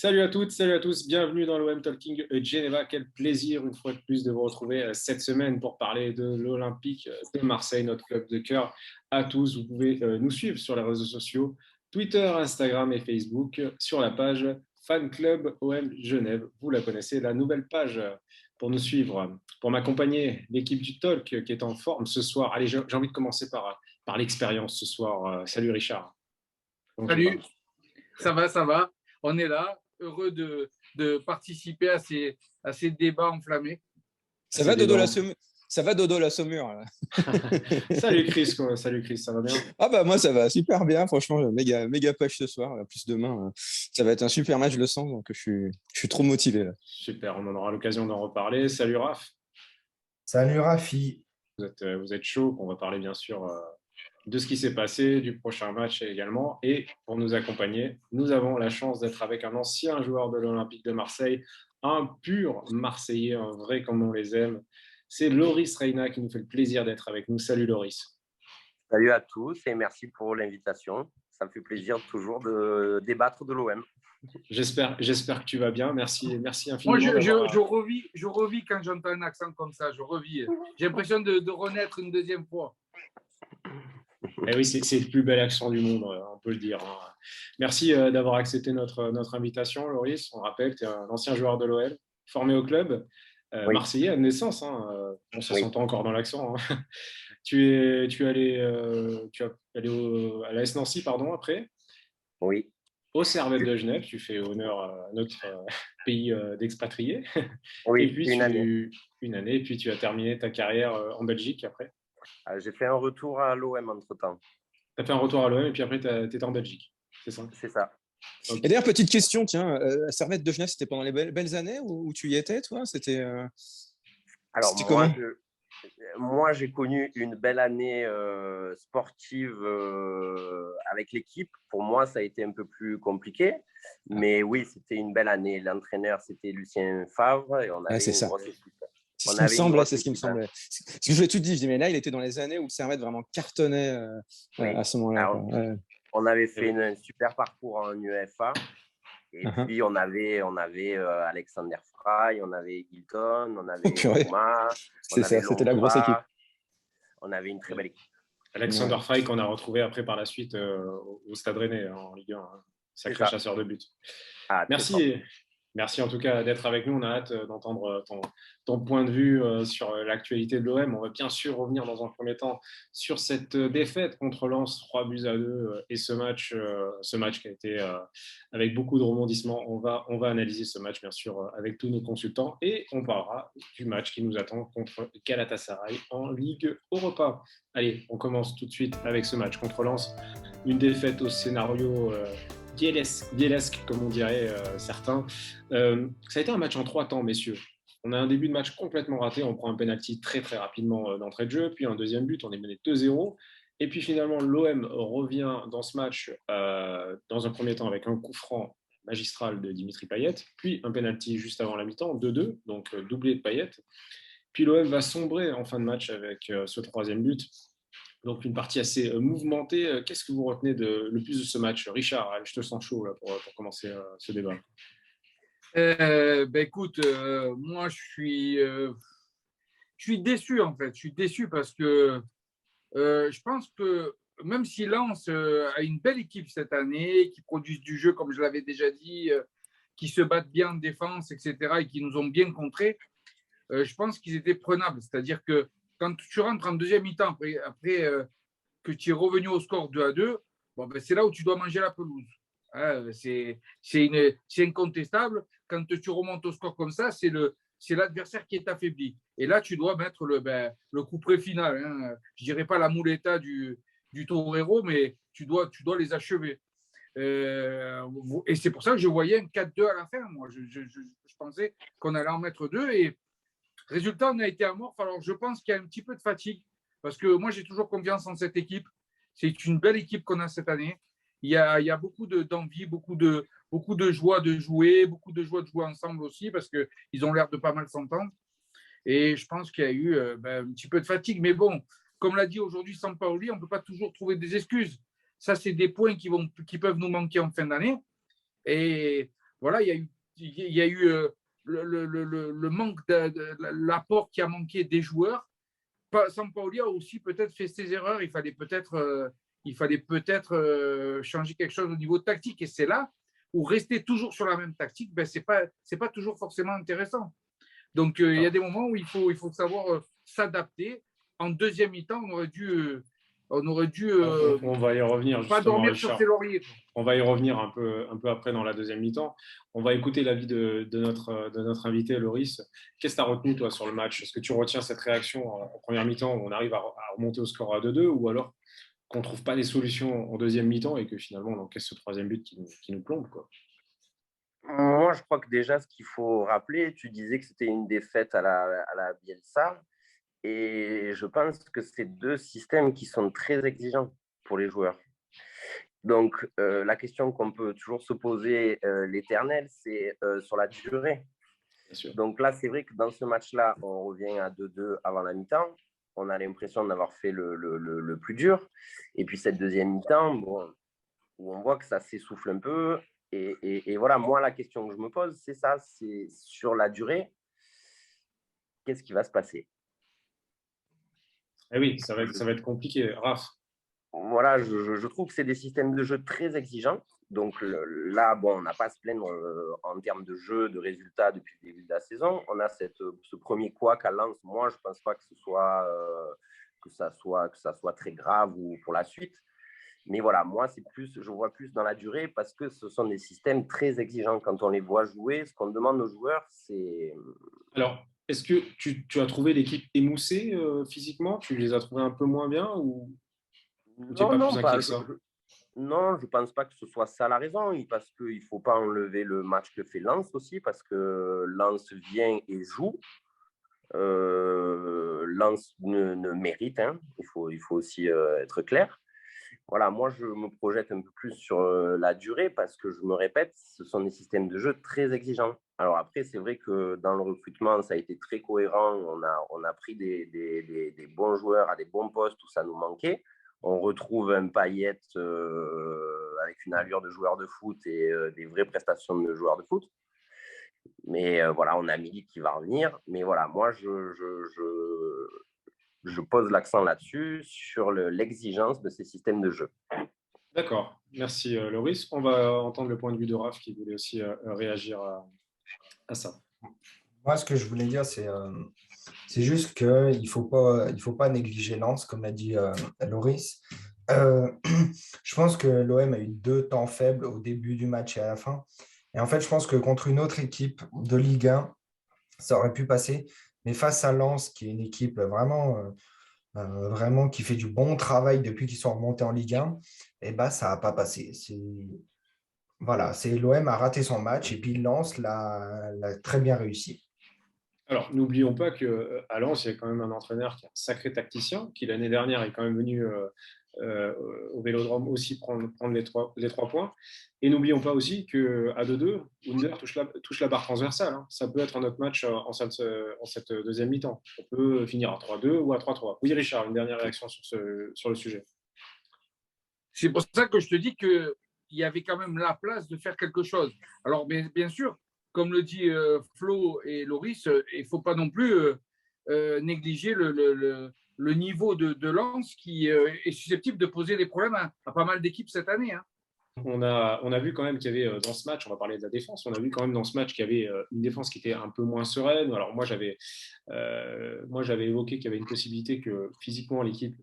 Salut à toutes, salut à tous, bienvenue dans l'OM Talking Geneva. Quel plaisir une fois de plus de vous retrouver cette semaine pour parler de l'Olympique de Marseille, notre club de cœur à tous. Vous pouvez nous suivre sur les réseaux sociaux, Twitter, Instagram et Facebook, sur la page Fan Club OM Genève. Vous la connaissez, la nouvelle page pour nous suivre. Pour m'accompagner, l'équipe du Talk qui est en forme ce soir. Allez, j'ai envie de commencer par l'expérience ce soir. Salut Richard. Salut, ça va. On est là, heureux de participer à ces débats enflammés. Ça va, Dodo la Saumure là. Salut Chris, quoi. Salut Chris, ça va bien? Ah bah moi ça va super bien, franchement, méga push ce soir. En plus demain, ça va être un super match, je le sens, donc je suis trop motivé là. Super, on en aura l'occasion d'en reparler. Salut Raph. Salut Rafi. Vous êtes chaud, on va parler bien sûr de ce qui s'est passé, du prochain match également. Et pour nous accompagner, nous avons la chance d'être avec un ancien joueur de l'Olympique de Marseille, un pur Marseillais, un vrai comme on les aime. C'est Loris Reina qui nous fait le plaisir d'être avec nous. Salut Loris. Salut à tous et merci pour l'invitation. Ça me fait plaisir toujours de débattre de l'OM. J'espère que tu vas bien. Merci infiniment. Moi, je revis quand j'entends un accent comme ça. Je revis. J'ai l'impression de renaître une deuxième fois. Eh oui, c'est le plus bel accent du monde, on peut le dire. Merci d'avoir accepté notre invitation, Loris. On rappelle que tu es un ancien joueur de l'OL, formé au club, Oui. Marseillais à naissance. On se s'entend encore dans l'accent. Tu es allé à l'AS Nancy, après. Oui. Au Servette de Genève, tu fais honneur à notre pays d'expatriés. Oui, et puis une année. Et puis tu as terminé ta carrière en Belgique après. J'ai fait un retour à l'OM entre-temps. Tu as fait un retour à l'OM et puis après tu étais en Belgique, c'est ça? C'est ça. Okay. Et d'ailleurs, petite question, tiens, Servette de Genève, c'était pendant les belles années où tu y étais, toi? C'était Alors, moi, j'ai connu une belle année sportive avec l'équipe. Pour moi, ça a été un peu plus compliqué. Mais oui, c'était une belle année. L'entraîneur, c'était Lucien Favre et on avait une grosse équipe. C'est ce qui me semblait. Ce que je voulais tout dire, je dis, mais là, il était dans les années où le Servette vraiment cartonnait à ce moment-là. Alors, on avait fait un super parcours en UEFA. Et puis, on avait Alexander Frey, on avait Hilton, on avait Thomas. C'est ça, c'était la grosse équipe. On avait une très belle équipe. Alexander Frey qu'on a retrouvé après par la suite au Stade Rennais en Ligue 1. Sacré chasseur de buts. Merci en tout cas d'être avec nous. On a hâte d'entendre ton point de vue sur l'actualité de l'OM. On va bien sûr revenir dans un premier temps sur cette défaite contre Lens, 3-2 et ce match qui a été avec beaucoup de rebondissements. On va analyser ce match bien sûr avec tous nos consultants et on parlera du match qui nous attend contre Galatasaray en Ligue Europa. Allez, on commence tout de suite avec ce match contre Lens. Une défaite au scénario bielesque, comme on dirait certains. Ça a été un match en 3 temps, messieurs. On a un début de match complètement raté, on prend un penalty très très rapidement d'entrée de jeu, puis un deuxième but, on est mené 2-0. Et puis finalement, l'OM revient dans ce match dans un premier temps avec un coup franc magistral de Dimitri Payet, puis un penalty juste avant la mi-temps, 2-2, donc doublé de Payet. Puis l'OM va sombrer en fin de match avec ce troisième but. Donc, une partie assez mouvementée. Qu'est-ce que vous retenez le plus de ce match? Richard, je te sens chaud là, pour commencer ce débat. Écoute, moi, je suis déçu, en fait. Je suis déçu parce que je pense que même si Lens a une belle équipe cette année, qui produisent du jeu, comme je l'avais déjà dit, qui se battent bien en défense, etc., et qui nous ont bien contrés, je pense qu'ils étaient prenables. C'est-à-dire que quand tu rentres en deuxième mi-temps, après que tu es revenu au score 2-2, c'est là où tu dois manger la pelouse. C'est incontestable. Quand tu remontes au score comme ça, c'est l'adversaire qui est affaibli. Et là, tu dois mettre le couperet final. Je ne dirais pas la muleta du torero, mais tu dois les achever. Et c'est pour ça que je voyais un 4-2 à la fin. Moi, je pensais qu'on allait en mettre 2 et résultat, on a été amorphe. Alors, je pense qu'il y a un petit peu de fatigue parce que moi, j'ai toujours confiance en cette équipe. C'est une belle équipe qu'on a cette année. Il y a beaucoup d'envie, beaucoup de joie de jouer, beaucoup de joie de jouer ensemble aussi parce qu'ils ont l'air de pas mal s'entendre. Et je pense qu'il y a eu un petit peu de fatigue. Mais bon, comme l'a dit aujourd'hui Sampaoli, on ne peut pas toujours trouver des excuses. Ça, c'est des points qui peuvent nous manquer en fin d'année. Et voilà, il y a eu le manque l'apport qui a manqué des joueurs. Sampaoli a aussi peut-être fait ses erreurs. Il fallait peut-être changer quelque chose au niveau tactique. Et c'est là où rester toujours sur la même tactique, ben, c'est pas toujours forcément intéressant. Donc, il y a des moments où il faut savoir s'adapter. En deuxième mi-temps, on aurait dû on va y revenir pas justement, dormir sur Richard. ses lauriers. On va y revenir un peu après dans la deuxième mi-temps. On va écouter l'avis de notre invité, Loris. Qu'est-ce que tu as retenu, toi, sur le match? Est-ce que tu retiens cette réaction en première mi-temps où on arrive à remonter au score à 2-2 ou alors qu'on ne trouve pas des solutions en deuxième mi-temps et que finalement on encaisse ce troisième but qui nous plombe, quoi? Moi, je crois que déjà, ce qu'il faut rappeler, tu disais que c'était une défaite à la Bielsa. Et je pense que c'est deux systèmes qui sont très exigeants pour les joueurs. Donc, la question qu'on peut toujours se poser, l'éternelle, c'est sur la durée. Bien sûr. Donc là, c'est vrai que dans ce match-là, on revient à 2-2 avant la mi-temps. On a l'impression d'avoir fait le plus dur. Et puis cette deuxième mi-temps, bon, où on voit que ça s'essouffle un peu. Et voilà, moi, la question que je me pose, c'est ça, c'est sur la durée, qu'est-ce qui va se passer? Eh oui, ça va être compliqué. Raph. Voilà, je trouve que c'est des systèmes de jeu très exigeants. Donc là, bon, on n'a pas à se plaindre en termes de jeu, de résultats depuis le début de la saison. On a ce premier couac à Lens. Moi, je ne pense pas que ça soit très grave ou pour la suite. Mais voilà, moi, je vois plus dans la durée parce que ce sont des systèmes très exigeants. Quand on les voit jouer, ce qu'on demande aux joueurs, c'est… Alors, est-ce que tu as trouvé l'équipe émoussée physiquement? Tu les as trouvés un peu moins bien ou tu n'es pas plus inquiet que ça? Non, je ne pense pas que ce soit ça la raison, parce qu'il ne faut pas enlever le match que fait Lens aussi, parce que Lens vient et joue. Lens ne mérite, hein. Il faut aussi être clair. Voilà, moi, je me projette un peu plus sur la durée, parce que je me répète, ce sont des systèmes de jeu très exigeants. Alors après, c'est vrai que dans le recrutement, ça a été très cohérent. On a pris des bons joueurs à des bons postes où ça nous manquait. On retrouve un Payet avec une allure de joueur de foot et des vraies prestations de joueur de foot. Mais voilà, on a Milik qui va revenir. Mais voilà, moi, je pose l'accent là-dessus, sur l'exigence de ces systèmes de jeu. D'accord, merci Loris. On va entendre le point de vue de Raph qui voulait aussi réagir à ça. Moi, ce que je voulais dire, c'est juste qu'il ne faut pas négliger Lens, comme l'a dit Loris. Je pense que l'OM a eu 2 temps faibles au début du match et à la fin. Et en fait, je pense que contre une autre équipe de Ligue 1, ça aurait pu passer. Mais face à Lens, qui est une équipe vraiment qui fait du bon travail depuis qu'ils sont remontés en Ligue 1, eh ben, ça n'a pas passé. Voilà, l'OM a raté son match et puis Lens l'a très bien réussi. Alors, n'oublions pas qu'à Lens, il y a quand même un entraîneur qui est un sacré tacticien, qui l'année dernière est quand même venu au Vélodrome aussi prendre les 3 points. Et n'oublions pas aussi qu'à 2-2, Under touche la barre transversale, hein. Ça peut être un autre match en cette deuxième mi-temps. On peut finir à 3-2 ou à 3-3. Oui, Richard, une dernière réaction sur le sujet. C'est pour ça que je te dis qu'il y avait quand même la place de faire quelque chose. Alors, bien sûr, comme le dit Flo et Loris, il ne faut pas non plus négliger le niveau de Lens qui est susceptible de poser des problèmes à pas mal d'équipes cette année, hein. On a vu quand même qu'il y avait dans ce match, on va parler de la défense, on a vu quand même dans ce match qu'il y avait une défense qui était un peu moins sereine. Alors moi j'avais évoqué qu'il y avait une possibilité que physiquement l'équipe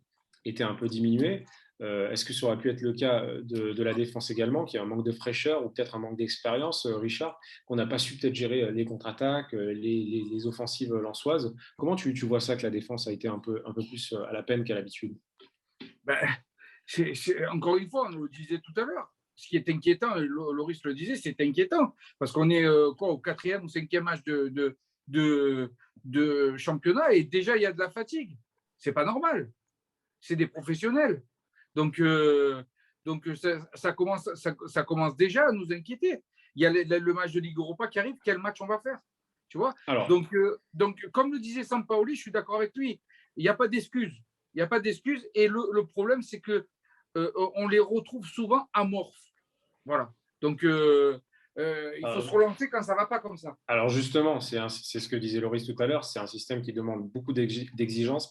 était un peu diminuée. Est-ce que ça aurait pu être le cas de la défense également, qu'il y a un manque de fraîcheur ou peut-être un manque d'expérience, Richard, qu'on n'a pas su peut-être gérer les contre-attaques, les offensives lensoises? Comment tu vois ça, que la défense a été un peu plus à la peine qu'à l'habitude? Encore une fois, on le disait tout à l'heure, ce qui est inquiétant, Loris le disait, c'est inquiétant, parce qu'on est au 4e ou 5e match de championnat et déjà il y a de la fatigue. C'est pas normal. C'est des professionnels. Donc ça commence déjà à nous inquiéter. Il y a le match de Ligue Europa qui arrive. Quel match on va faire? Tu vois? Donc, comme le disait Sampaoli, je suis d'accord avec lui. Il n'y a pas d'excuses. Il n'y a pas d'excuses. Et le problème, c'est que on les retrouve souvent amorphes. Voilà. Donc, Il faut se relancer quand ça ne va pas comme ça. Alors justement, c'est ce que disait Loris tout à l'heure, c'est un système qui demande beaucoup d'exigences.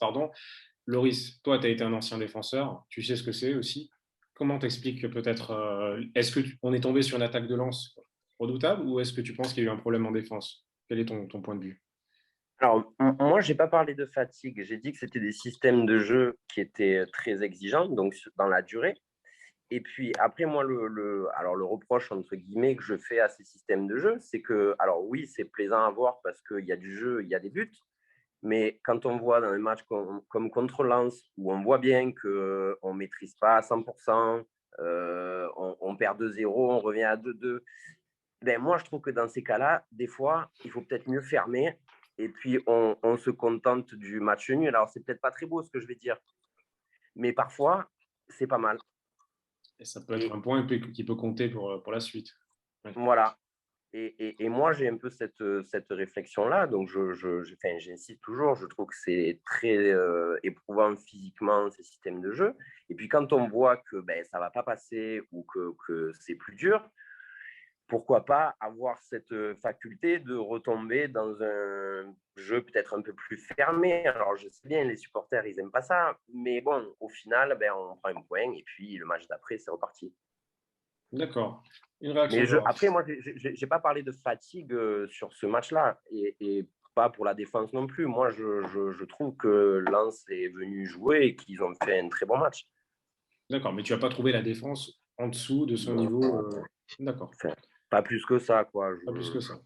Loris, toi, tu as été un ancien défenseur, tu sais ce que c'est aussi. Comment t'expliques que peut-être, est-ce qu'on est tombé sur une attaque de Lens redoutable ou est-ce que tu penses qu'il y a eu un problème en défense? Quel est ton point de vue? Alors, moi, je n'ai pas parlé de fatigue. J'ai dit que c'était des systèmes de jeu qui étaient très exigeants, donc dans la durée. Et puis après, moi, alors le reproche, entre guillemets, que je fais à ces systèmes de jeu, c'est que, alors oui, c'est plaisant à voir parce qu'il y a du jeu, il y a des buts, mais quand on voit dans un match comme contre Lens, où on voit bien qu'on ne maîtrise pas à 100%, on perd 2-0, on revient à 2-2, ben moi, je trouve que dans ces cas-là, des fois, il faut peut-être mieux fermer et puis on se contente du match nul. Alors, c'est peut-être pas très beau ce que je vais dire, mais parfois, c'est pas mal. Et ça peut être un point qui peut compter pour la suite. Ouais. Voilà. Et moi, j'ai un peu cette réflexion-là. Donc, j'insiste toujours. Je trouve que c'est très éprouvant physiquement, ces systèmes de jeu. Et puis, quand on voit que ça ne va pas passer ou que c'est plus dur, pourquoi pas avoir cette faculté de retomber dans un jeu peut-être un peu plus fermé. Alors, je sais bien, les supporters, ils n'aiment pas ça. Mais bon, au final, on prend un point et puis le match d'après, c'est reparti. D'accord. Une réaction. Mais après, moi, je n'ai pas parlé de fatigue sur ce match-là et pas pour la défense non plus. Moi, je trouve que Lens est venu jouer et qu'ils ont fait un très bon match. D'accord, mais tu n'as pas trouvé la défense en dessous de son niveau D'accord. Enfin, pas plus que ça, quoi. Pas plus que ça.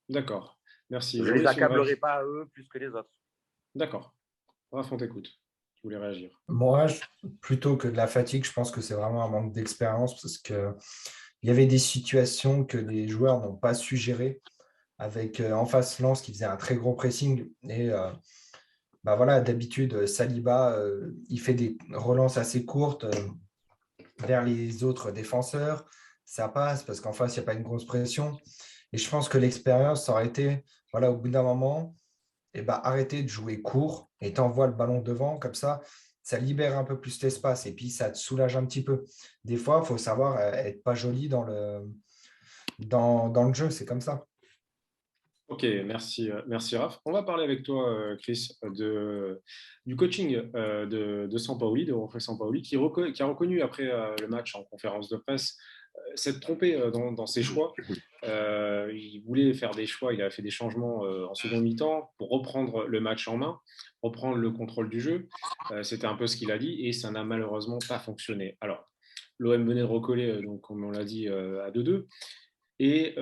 D'accord. Merci. Je ne les accablerai pas à eux plus que les autres. D'accord. Raph, on t'écoute. Tu voulais réagir. Moi, plutôt que de la fatigue, je pense que c'est vraiment un manque d'expérience parce qu'il y avait des situations que les joueurs n'ont pas su gérer avec en face Lens qui faisait un très gros pressing. Et voilà, d'habitude, Saliba, il fait des relances assez courtes vers les autres défenseurs. Ça passe parce qu'en face, il n'y a pas une grosse pression. Et je pense que l'expérience, ça aurait été, voilà, au bout d'un moment, arrêter de jouer court et t'envoies le ballon devant, comme ça libère un peu plus l'espace et puis ça te soulage un petit peu. Des fois, il faut savoir être pas joli dans le jeu, c'est comme ça. Ok, merci Raph. On va parler avec toi, Chris, du coaching de Sampaoli, de Jorge Sampaoli, qui a reconnu après le match en conférence de presse s'être trompé dans ses choix. Il voulait faire des choix, il a fait des changements en seconde mi-temps pour reprendre le match en main, reprendre le contrôle du jeu. C'était un peu ce qu'il a dit et ça n'a malheureusement pas fonctionné. Alors, l'OM venait de recoller, donc, comme on l'a dit, à 2-2. Et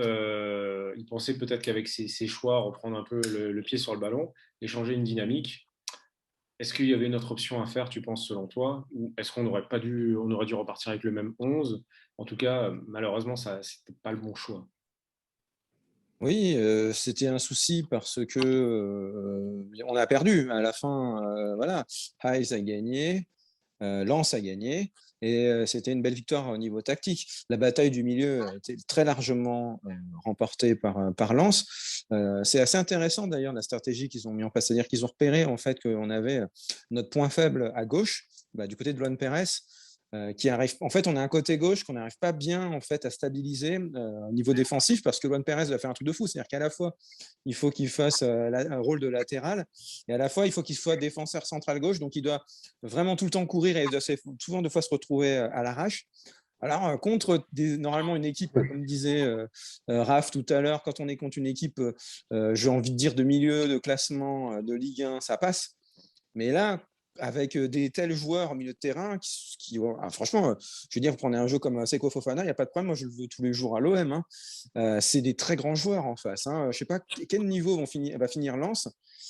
il pensait peut-être qu'avec ses choix, reprendre un peu le pied sur le ballon et changer une dynamique. Est-ce qu'il y avait une autre option à faire, tu penses, selon toi? Ou est-ce qu'on aurait dû repartir avec le même 11? En tout cas, malheureusement, ce n'était pas le bon choix. Oui, c'était un souci parce que on a perdu. À la fin, voilà, Hayes a gagné, Lens a gagné. Et c'était une belle victoire au niveau tactique. La bataille du milieu a été très largement remportée par Lens. C'est assez intéressant d'ailleurs la stratégie qu'ils ont mis en place. C'est-à-dire qu'ils ont repéré en fait qu'on avait notre point faible à gauche, du côté de Luan Pérez, qui arrive. En fait, on a un côté gauche qu'on n'arrive pas bien en fait à stabiliser au niveau défensif parce que Luan Pérez va faire un truc de fou. C'est-à-dire qu'à la fois il faut qu'il fasse un rôle de latéral et à la fois il faut qu'il soit défenseur central gauche. Donc il doit vraiment tout le temps courir et souvent de fois se retrouver à l'arrache. Alors, contre normalement une équipe, comme disait Raph tout à l'heure, quand on est contre une équipe, j'ai envie de dire de milieu, de classement, de Ligue 1, ça passe. Mais là, avec des tels joueurs au milieu de terrain franchement, je veux dire, vous prenez un jeu comme Seko Fofana, il n'y a pas de problème, moi je le veux tous les jours à l'OM. C'est des très grands joueurs en face. Je ne sais pas quel niveau va finir Lens,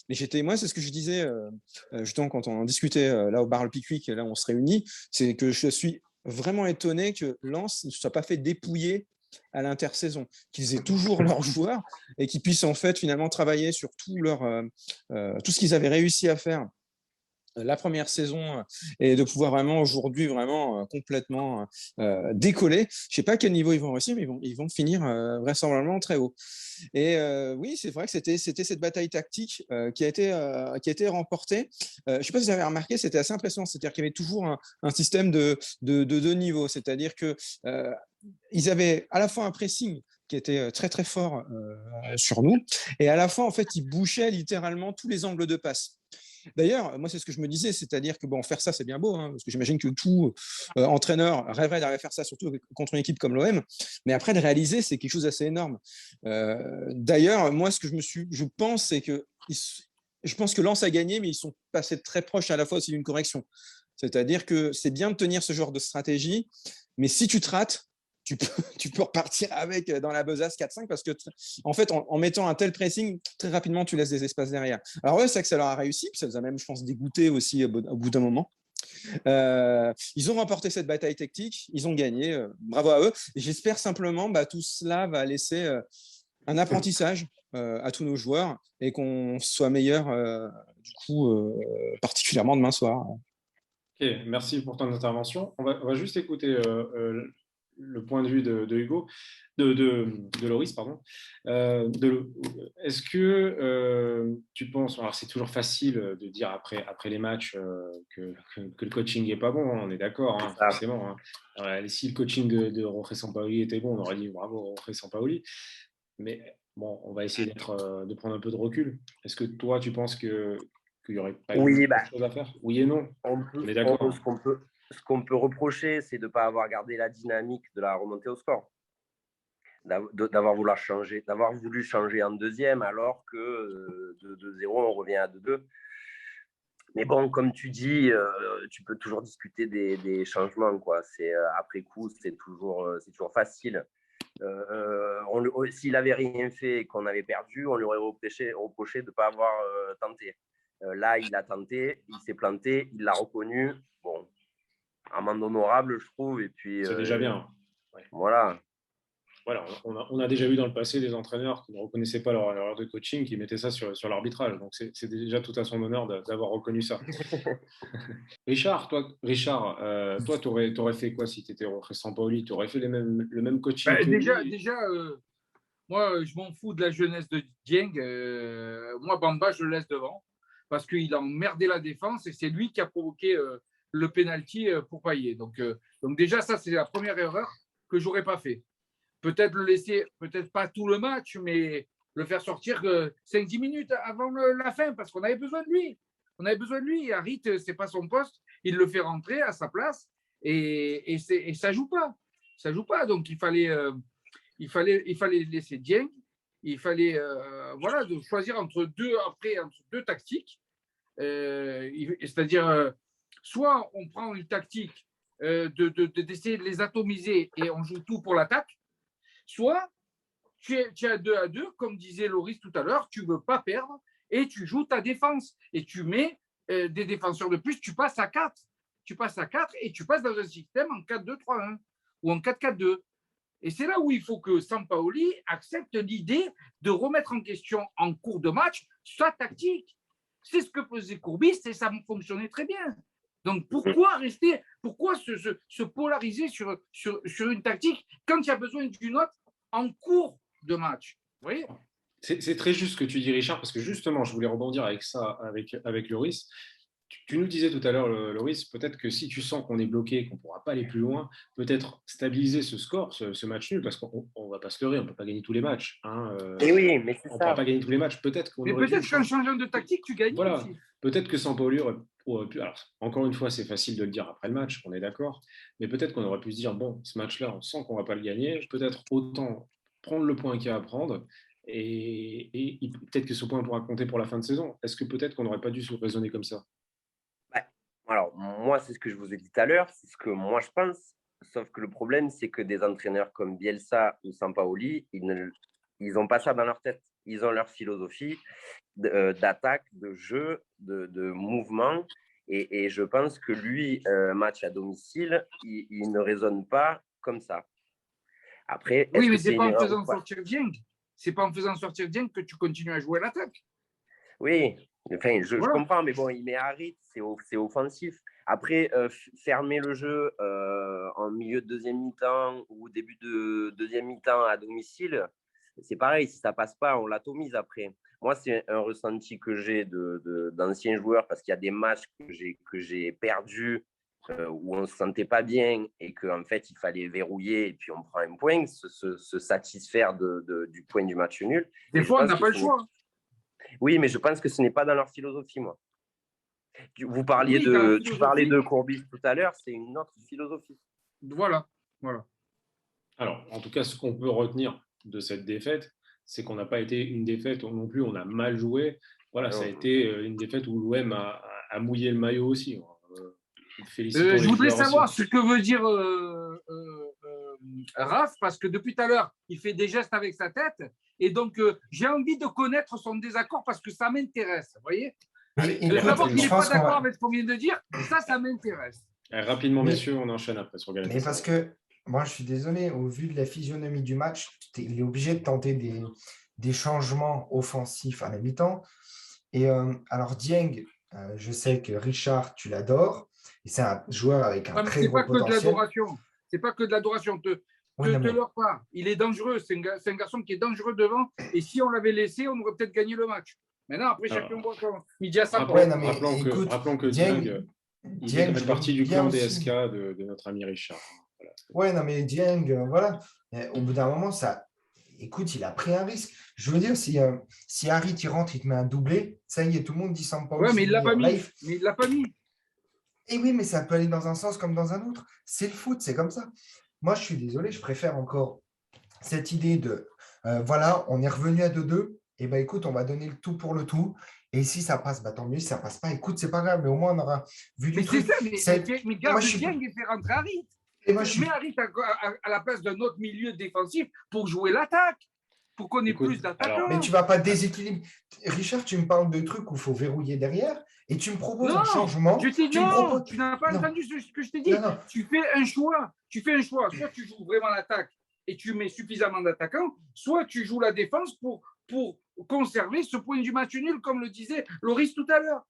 mais moi, c'est ce que je disais justement quand on en discutait là au bar Le Pickwick, là on se réunit, c'est que je suis vraiment étonné que Lens ne soit pas fait dépouiller à l'intersaison, qu'ils aient toujours leurs joueurs et qu'ils puissent en fait finalement travailler sur tout ce qu'ils avaient réussi à faire la première saison et de pouvoir vraiment aujourd'hui vraiment complètement décoller. Je ne sais pas à quel niveau ils vont réussir, mais ils vont finir vraisemblablement très haut. Et oui, c'est vrai que c'était cette bataille tactique qui a été remportée. Je ne sais pas si vous avez remarqué, c'était assez impressionnant. C'est-à-dire qu'il y avait toujours un système de deux niveaux. C'est-à-dire qu'ils avaient à la fois un pressing qui était très très fort sur nous. Et à la fin, en fait, il bouchait littéralement tous les angles de passe. D'ailleurs, moi, c'est ce que je me disais, c'est-à-dire que bon, faire ça, c'est bien beau, hein, parce que j'imagine que tout entraîneur rêverait d'arriver à faire ça, surtout contre une équipe comme l'OM. Mais après, de réaliser, c'est quelque chose d'assez énorme. D'ailleurs, moi, ce que je pense, c'est que je pense que Lens a gagné, mais ils sont passés très proches à la fois aussi d'une correction. C'est-à-dire que c'est bien de tenir ce genre de stratégie, mais si tu te rates, tu peux repartir avec dans la besace 4-5 parce que, en fait, en mettant un tel pressing, très rapidement, tu laisses des espaces derrière. Alors, ouais, c'est vrai que ça leur a réussi, puis ça les a même, je pense, dégoûté aussi au bout d'un moment. Ils ont remporté cette bataille tactique, ils ont gagné, bravo à eux. Et j'espère simplement tout cela va laisser un apprentissage à tous nos joueurs et qu'on soit meilleur, du coup, particulièrement demain soir. Ok, merci pour ton intervention. On va juste écouter le point de vue de Hugo, de Loris, pardon. Est-ce que tu penses, alors c'est toujours facile de dire après les matchs que le coaching n'est pas bon, hein, on est d'accord, hein, forcément. Hein. Alors, si le coaching de Jorge Sampaoli était bon, on aurait dit bravo Jorge Sampaoli. Mais bon, on va essayer de prendre un peu de recul. Est-ce que toi, tu penses qu'il n'y aurait pas eu quelque chose à faire? Oui et non. On est d'accord. Ce qu'on peut reprocher, c'est de ne pas avoir gardé la dynamique de la remontée au score. D'avoir voulu changer en deuxième, alors que de 2-0, on revient à 2-2. Mais bon, comme tu dis, tu peux toujours discuter des changements, quoi. Après coup, c'est toujours facile. S'il n'avait rien fait et qu'on avait perdu, on lui aurait reproché de ne pas avoir tenté. Là, il a tenté, il s'est planté, il l'a reconnu. Bon, amende honorable, je trouve. Et puis, c'est déjà bien. Ouais. Voilà. On a déjà eu dans le passé des entraîneurs qui ne reconnaissaient pas leur erreur de coaching, qui mettaient ça sur l'arbitrage. Donc, c'est déjà tout à son honneur d'avoir reconnu ça. Richard, toi, tu aurais fait quoi si tu étais Jorge Sampaoli? Tu aurais fait le même coaching que déjà moi, je m'en fous de la jeunesse de Dieng. Moi, Bamba, je le laisse devant parce qu'il a emmerdé la défense et c'est lui qui a provoqué le penalty pour Payet. Donc déjà, ça, c'est la première erreur que je n'aurais pas fait. Peut-être le laisser, peut-être pas tout le match, mais le faire sortir 5-10 minutes avant la fin parce qu'on avait besoin de lui. On avait besoin de lui. Harit, ce n'est pas son poste. Il le fait rentrer à sa place et ça ne joue pas. Ça joue pas. Donc, il fallait laisser Dieng. Il fallait de choisir entre deux tactiques. C'est-à-dire, soit on prend une tactique d'essayer de les atomiser et on joue tout pour l'attaque, soit tu es à 2-2, comme disait Loris tout à l'heure, tu ne veux pas perdre et tu joues ta défense et tu mets des défenseurs de plus, tu passes à 4. Tu passes à 4 et tu passes dans un système en 4-2-3-1 ou en 4-4-2. Et c'est là où il faut que Sampaoli accepte l'idée de remettre en question en cours de match sa tactique. C'est ce que faisait Courbis et ça fonctionnait très bien. Donc pourquoi se polariser sur une tactique quand il y a besoin d'une autre en cours de match? Vous voyez ? C'est très juste ce que tu dis, Richard, parce que justement, je voulais rebondir avec ça, avec Loris. Tu nous disais tout à l'heure, Loris, peut-être que si tu sens qu'on est bloqué, qu'on ne pourra pas aller plus loin, peut-être stabiliser ce score, ce match nul, parce qu'on ne va pas se leurrer, on ne peut pas gagner tous les matchs. Hein, oui, mais c'est ça. On ne pourra pas gagner tous les matchs. Peut-être qu'en changeant de tactique, tu gagnes voilà. aussi. Peut-être que Sampaoli aurait pu. Alors, encore une fois, c'est facile de le dire après le match, on est d'accord. Mais peut-être qu'on aurait pu se dire bon, ce match-là, on sent qu'on ne va pas le gagner. Peut-être autant prendre le point qu'il y a à prendre. Et peut-être que ce point pourra compter pour la fin de saison. Est-ce que peut-être qu'on n'aurait pas dû se raisonner comme ça? Alors, moi, c'est ce que je vous ai dit tout à l'heure, c'est ce que moi je pense. Sauf que le problème, c'est que des entraîneurs comme Bielsa ou Sampaoli, ils n'ont pas ça dans leur tête. Ils ont leur philosophie d'attaque, de jeu, de mouvement. Et je pense que lui, match à domicile, il ne raisonne pas comme ça. Après, oui, mais c'est pas en faisant sortir Dieng. C'est pas en faisant sortir Dieng que tu continues à jouer à l'attaque. Oui, enfin, je comprends, mais bon, il met Harit, c'est offensif. Après, fermer le jeu en milieu de deuxième mi-temps ou début de deuxième mi-temps à domicile, c'est pareil, si ça passe pas, on l'atomise après. Moi, c'est un ressenti que j'ai d'anciens joueurs parce qu'il y a des matchs que j'ai perdus où on ne se sentait pas bien et qu'en fait, il fallait verrouiller et puis on prend un point, se satisfaire du point du match nul. Des fois, on n'a pas le choix. Oui, mais je pense que ce n'est pas dans leur philosophie, moi. Tu parlais de Courbis tout à l'heure, c'est une autre philosophie. Voilà. Alors, en tout cas, ce qu'on peut retenir de cette défaite, c'est qu'on n'a pas été une défaite non plus, on a mal joué. Voilà, ça a été une défaite où l'OM a mouillé le maillot aussi. Je voudrais savoir ce que veut dire Raph, parce que depuis tout à l'heure, il fait des gestes avec sa tête. Et donc, j'ai envie de connaître son désaccord parce que ça m'intéresse. Vous voyez? D'abord qu'il n'est pas d'accord avec ce qu'on vient de dire, ça m'intéresse. Rapidement, messieurs, on enchaîne après sur Galatasaray. Mais parce que, moi, je suis désolé, au vu de la physionomie du match, il est obligé de tenter des changements offensifs à la mi-temps. Et alors, Dieng, je sais que Richard, tu l'adores. Et c'est un joueur avec un très gros potentiel. C'est pas que de l'adoration. Te leurre pas. Il est dangereux. C'est un garçon qui est dangereux devant. Et si on l'avait laissé, on aurait peut-être gagné le match. Maintenant, après, chacun voit quand il dit à sa porte. Rappelons que Dieng, il fait partie du clan DSK de notre ami Richard. Voilà. Ouais, non, mais Dieng, voilà. Au bout d'un moment, écoute, il a pris un risque. Je veux dire, si Harit il rentre, il te met un doublé, ça y est, tout le monde dit Sampaoli. Ouais, mais il ne l'a pas mis. Et oui, mais ça peut aller dans un sens comme dans un autre. C'est le foot, c'est comme ça. Moi, je suis désolé, je préfère encore cette idée de voilà, on est revenu à 2-2. Et bien, écoute, on va donner le tout pour le tout. Et si ça passe, tant mieux. Si ça passe pas, écoute, c'est pas grave. Mais au moins, on aura vu du truc. Mais garde Dieng et fait rentrer Harit. Et moi, je mets Harit à la place d'un autre milieu défensif pour jouer l'attaque. Pour qu'on ait plus d'attaquants. Mais tu ne vas pas déséquilibrer. Richard, tu me parles de trucs où il faut verrouiller derrière et tu me proposes un changement. Tu n'as pas entendu ce que je t'ai dit. Non. Tu fais un choix. Soit tu joues vraiment l'attaque et tu mets suffisamment d'attaquants, soit tu joues la défense pour conserver ce point du match nul, comme le disait Loris tout à l'heure.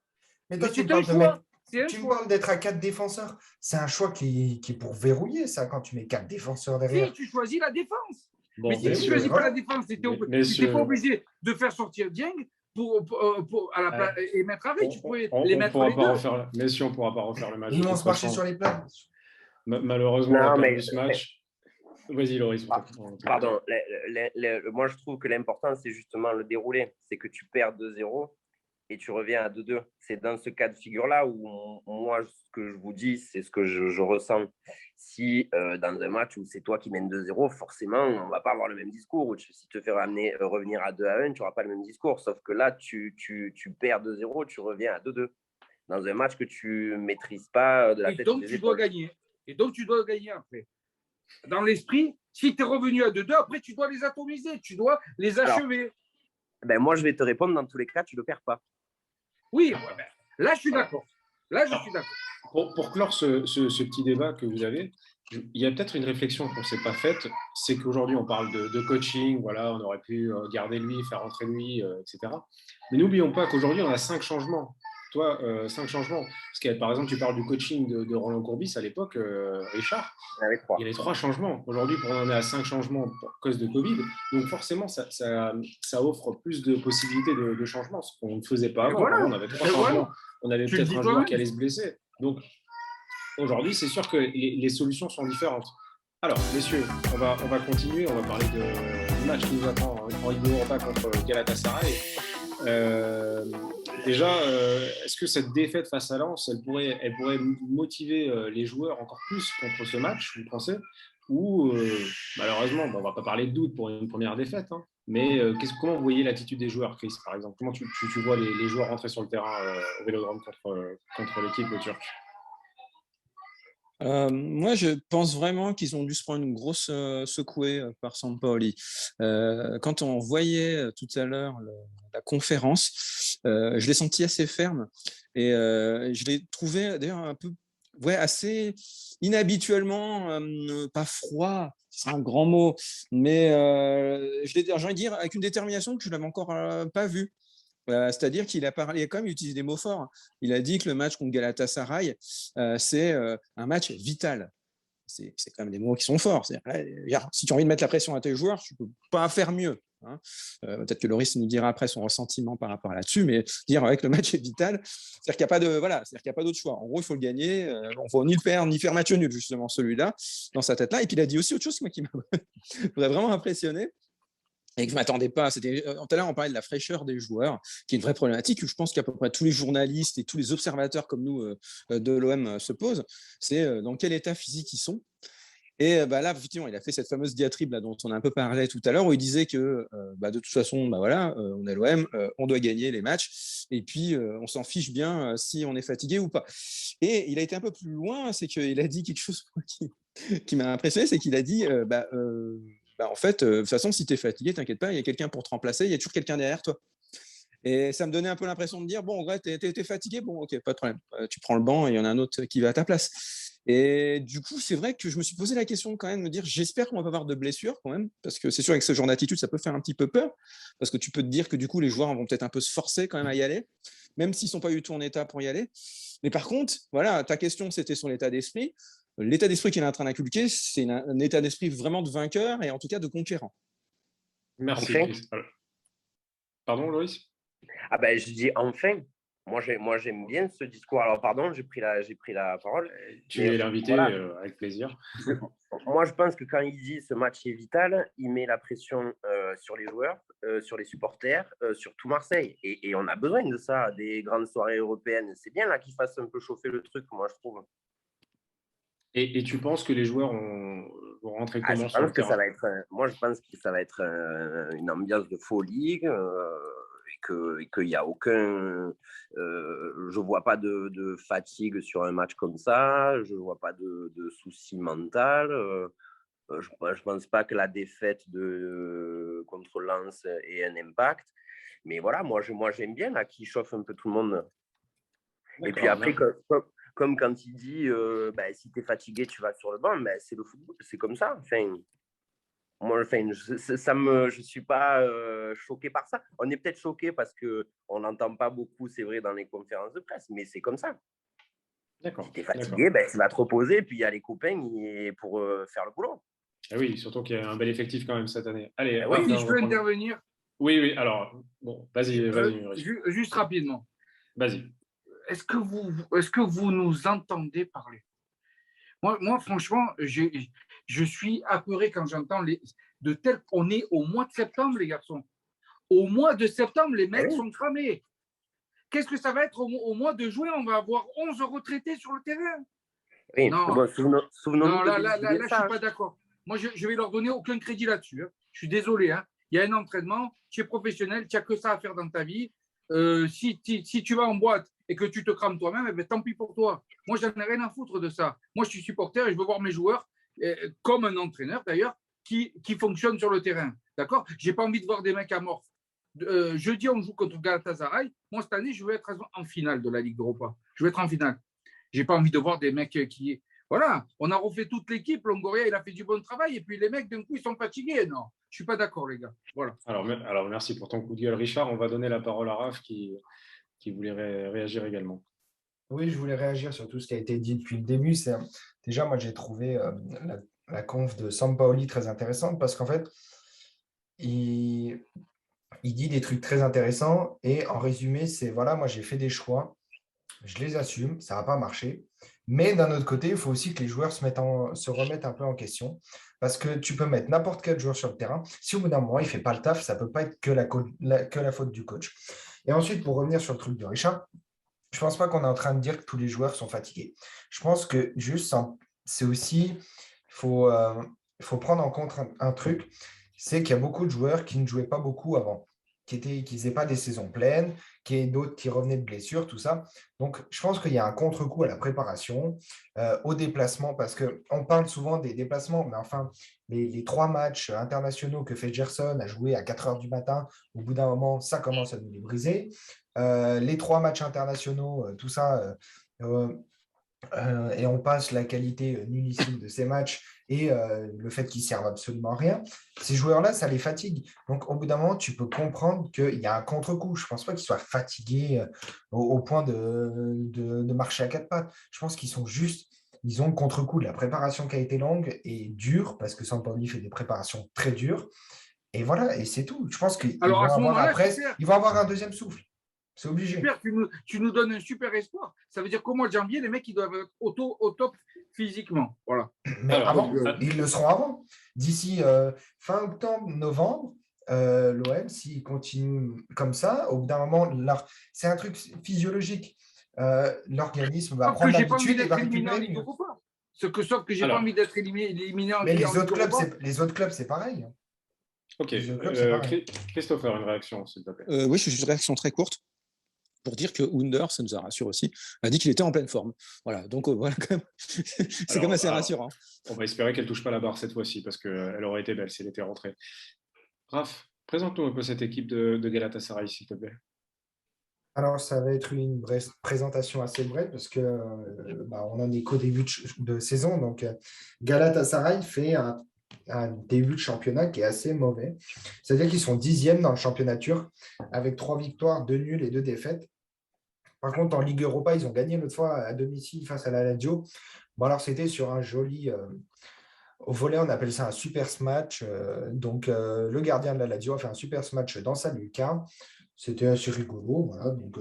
Mais toi, tu me parles d'être à 4 défenseurs. C'est un choix qui est pour verrouiller, ça, quand tu mets 4 défenseurs derrière. Si, tu choisis la défense. Bon, mais si tu ne choisis pas la défense, tu n'es pas obligé de faire sortir Dieng à la place et mettre Harit. Tu pouvais les mettre les deux. Messieurs, on ne pourra pas refaire le match. Ils vont se marcher sur les plats. Malheureusement, on a perdu ce match. Vas-y, Loris. Pardon. Moi, je trouve que l'important, c'est justement le déroulé. C'est que tu perds 2-0 et tu reviens à 2-2. C'est dans ce cas de figure-là où moi, ce que je vous dis, c'est ce que je ressens. Si dans un match où c'est toi qui mènes 2-0, forcément, on ne va pas avoir le même discours. Si tu te fais revenir à 2-1, tu n'auras pas le même discours. Sauf que là, tu perds 2-0, tu reviens à 2-2. Dans un match que tu ne maîtrises pas de la tête. Et donc, tu dois gagner après. Dans l'esprit, si tu es revenu à 2-2, après, tu dois les atomiser. Tu dois les achever. Alors, moi, je vais te répondre, dans tous les cas, tu ne le perds pas. Oui, là, je suis d'accord. Pour clore ce petit débat que vous avez, il y a peut-être une réflexion qu'on ne s'est pas faite, c'est qu'aujourd'hui, on parle de coaching, voilà, on aurait pu garder lui, faire rentrer lui, etc. Mais n'oublions pas qu'aujourd'hui, on a 5 changements. Toi, 5 changements. Parce que, par exemple, tu parles du coaching de Roland Courbis à l'époque, Richard. Il y avait 3 changements. Aujourd'hui, on en est à 5 changements pour cause de Covid. Donc, forcément, ça offre plus de possibilités de changements, ce qu'on ne faisait pas avant. Voilà. On avait 3 changements. On avait peut-être un joueur qui allait se blesser. Donc, aujourd'hui, c'est sûr que les solutions sont différentes. Alors, messieurs, on va continuer. On va parler du match qui nous attend en Ligue Europa contre Galatasaray. Déjà, est-ce que cette défaite face à Lens, elle pourrait motiver les joueurs encore plus contre ce match, vous pensez? Ou malheureusement, on ne va pas parler de doute pour une première défaite, hein, mais comment vous voyez l'attitude des joueurs, Chris, par exemple? Comment tu vois les joueurs rentrer sur le terrain au Vélodrome contre l'équipe turque? Moi, je pense vraiment qu'ils ont dû se prendre une grosse secouée par Sampaoli. Quand on voyait tout à l'heure la conférence, je l'ai senti assez ferme et je l'ai trouvé d'ailleurs un peu, assez inhabituellement, pas froid, c'est un grand mot, mais j'ai envie de dire avec une détermination que je n'avais encore pas vue. C'est-à-dire qu'il a quand même utilisé des mots forts. Il a dit que le match contre Galatasaray, c'est un match vital. C'est quand même des mots qui sont forts. Si tu as envie de mettre la pression à tes joueurs, tu ne peux pas faire mieux. hein. Peut-être que Loris nous dira après son ressentiment par rapport à là-dessus, mais dire avec le match est vital, c'est-à-dire qu'il n'y a pas d'autre choix. En gros, il faut le gagner. On ne faut ni le perdre, ni faire match nul, justement, celui-là, dans sa tête-là. Et puis, il a dit aussi autre chose moi, qui m'a vraiment impressionné. Et que je ne m'attendais pas. Tout à l'heure, on parlait de la fraîcheur des joueurs, qui est une vraie problématique. Je pense qu'à peu près tous les journalistes et tous les observateurs comme nous de l'OM se posent. C'est dans quel état physique ils sont. Et là, effectivement, il a fait cette fameuse diatribe là, dont on a un peu parlé tout à l'heure, où il disait que de toute façon, on est l'OM, on doit gagner les matchs, et puis on s'en fiche bien si on est fatigué ou pas. Et il a été un peu plus loin, c'est qu'il a dit quelque chose qui m'a impressionné, c'est qu'il a dit en fait, de toute façon, si tu es fatigué, t'inquiète pas, il y a quelqu'un pour te remplacer, il y a toujours quelqu'un derrière toi. Et ça me donnait un peu l'impression de dire, bon, ouais, t'es fatigué, bon, ok, pas de problème. Tu prends le banc et il y en a un autre qui va à ta place. Et du coup, c'est vrai que je me suis posé la question quand même de me dire, j'espère qu'on va pas avoir de blessures quand même, parce que c'est sûr, avec ce genre d'attitude, ça peut faire un petit peu peur, parce que tu peux te dire que du coup, les joueurs vont peut-être un peu se forcer quand même à y aller, même s'ils sont pas du tout en état pour y aller. Mais par contre, voilà, ta question, c'était sur l'état d'esprit. L'état d'esprit qu'il est en train d'inculquer, c'est un état d'esprit vraiment de vainqueur et en tout cas de conquérant. Merci, Enfin. Chris. Pardon, Loïs? Je dis enfin. Moi, j'aime bien ce discours. Alors, pardon, j'ai pris la parole. Tu es l'invité, voilà. Avec plaisir. Moi, je pense que quand il dit ce match est vital, il met la pression sur les joueurs, sur les supporters, sur tout Marseille. Et on a besoin de ça, des grandes soirées européennes. C'est bien là qu'ils fassent un peu chauffer le truc, moi, je trouve. Et tu penses que les joueurs vont rentrer comment sur le terrain? Moi, je pense que ça va être une ambiance de folie et qu'il n'y a aucun... je ne vois pas de fatigue sur un match comme ça. Je ne vois pas de souci mental. Je ne pense pas que la défaite contre Lens ait un impact. Mais voilà, moi j'aime bien là, qu'il chauffe un peu tout le monde. Et puis après, comme quand il dit si tu es fatigué, tu vas sur le banc, c'est le football, c'est comme ça. Je ne suis pas choqué par ça. On est peut-être choqué parce qu'on n'entend pas beaucoup, c'est vrai, dans les conférences de presse, mais c'est comme ça. D'accord. Si tu es fatigué, tu vas te reposer, puis il y a les copains pour faire le boulot. Ah oui, surtout qu'il y a un bel effectif quand même cette année. Allez, oui, je peux intervenir. Oui, alors, bon, vas-y. Juste rapidement. Vas-y. Est-ce que vous nous entendez parler? Moi, franchement, je suis apeuré quand j'entends on est au mois de septembre, les garçons. Au mois de septembre, les mecs sont cramés. Qu'est-ce que ça va être au mois de juin? On va avoir 11 retraités sur le terrain. Oui, non, souvenons-nous là, je ne suis pas d'accord. Moi, je vais leur donner aucun crédit là-dessus. Hein. Je suis désolé. Hein. Il y a un entraînement, tu es professionnel, tu n'as que ça à faire dans ta vie. Si tu vas en boîte et que tu te crames toi-même, tant pis pour toi. Moi, je n'en ai rien à foutre de ça. Moi, je suis supporter et je veux voir mes joueurs, comme un entraîneur d'ailleurs, qui fonctionne sur le terrain. D'accord? Je n'ai pas envie de voir des mecs amorphes. Jeudi, on joue contre Galatasaray. Moi, cette année, je veux être en finale de la Ligue d'Europa. Je veux être en finale. Je n'ai pas envie de voir des mecs qui... Voilà, on a refait toute l'équipe. Longoria, il a fait du bon travail. Et puis les mecs, d'un coup, ils sont fatigués. Non, je ne suis pas d'accord, les gars. Voilà. Alors, merci pour ton coup de gueule, Richard. On va donner la parole à Raph qui voulait réagir également. Oui, je voulais réagir sur tout ce qui a été dit depuis le début. Déjà, moi, j'ai trouvé la conf de Sampaoli très intéressante parce qu'en fait, il dit des trucs très intéressants et en résumé, c'est voilà, moi, j'ai fait des choix, je les assume, ça n'a pas marché. Mais d'un autre côté, il faut aussi que les joueurs se remettent un peu en question parce que tu peux mettre n'importe quel joueur sur le terrain. Si au bout d'un moment, il ne fait pas le taf, ça ne peut pas être que la faute du coach. Et ensuite, pour revenir sur le truc de Richard, je ne pense pas qu'on est en train de dire que tous les joueurs sont fatigués. Je pense que juste, c'est aussi, il faut prendre en compte un truc, c'est qu'il y a beaucoup de joueurs qui ne jouaient pas beaucoup avant, qui ne faisaient pas des saisons pleines, d'autres qui revenaient de blessures, tout ça. Donc, je pense qu'il y a un contre-coup à la préparation, au déplacement, parce qu'on parle souvent des déplacements, mais enfin, les 3 matchs internationaux que fait Gerson à jouer à 4 heures du matin, au bout d'un moment, ça commence à nous les briser. Les 3 matchs internationaux, tout ça, et on passe la qualité nullissime de ces matchs et le fait qu'ils servent absolument à rien, ces joueurs-là, ça les fatigue. Donc, au bout d'un moment, tu peux comprendre qu'il y a un contre-coup. Je ne pense pas qu'ils soient fatigués au point de marcher à 4 pattes. Je pense qu'ils sont juste... Ils ont le contre-coup de la préparation qui a été longue et dure, parce que Sampaoli fait des préparations très dures. Et voilà, et c'est tout. Je pense qu'ils vont Alors, à ce avoir moment-là, après, super. ils vont avoir un deuxième souffle. C'est obligé. Super, tu nous donnes un super espoir. Ça veut dire qu'au mois de janvier, les mecs, ils doivent être au top physiquement. Voilà. Mais Alors, avant, ils le seront avant. D'ici fin octobre, novembre, l'OM, s'il continue comme ça, au bout d'un moment, c'est un truc physiologique. L'organisme va Sauf que prendre j'ai pas envie l'habitude et va d'être éliminé en récupérer Ligue mieux. Europa. Sauf que j'ai pas alors, envie d'être éliminé en Mais Ligue les Europa. autres clubs, c'est pareil. ok. Les autres clubs, c'est pareil. Christopher, une réaction, s'il te plaît. Oui, je suis une réaction très courte pour dire que Under, ça nous a rassuré aussi, a dit qu'il était en pleine forme. Voilà, donc voilà, quand même, c'est quand même assez rassurant. On va espérer qu'elle ne touche pas la barre cette fois-ci, parce qu'elle aurait été belle si elle était rentrée. Raph, présente-nous un peu cette équipe de Galatasaray, s'il te plaît. Alors, ça va être une présentation assez brève parce que on en est qu'au début de saison. Donc, Galatasaray fait un début de championnat qui est assez mauvais. C'est-à-dire qu'ils sont 10e dans le championnat turc avec 3 victoires, 2 nuls et 2 défaites. Par contre, en Ligue Europa, ils ont gagné l'autre fois à domicile face à la Lazio. Bon, alors, c'était sur un joli. Au volley, on appelle ça un super match. Donc, le gardien de la Lazio a fait un super match dans sa lucarne. C'était assez rigolo. Voilà. Donc,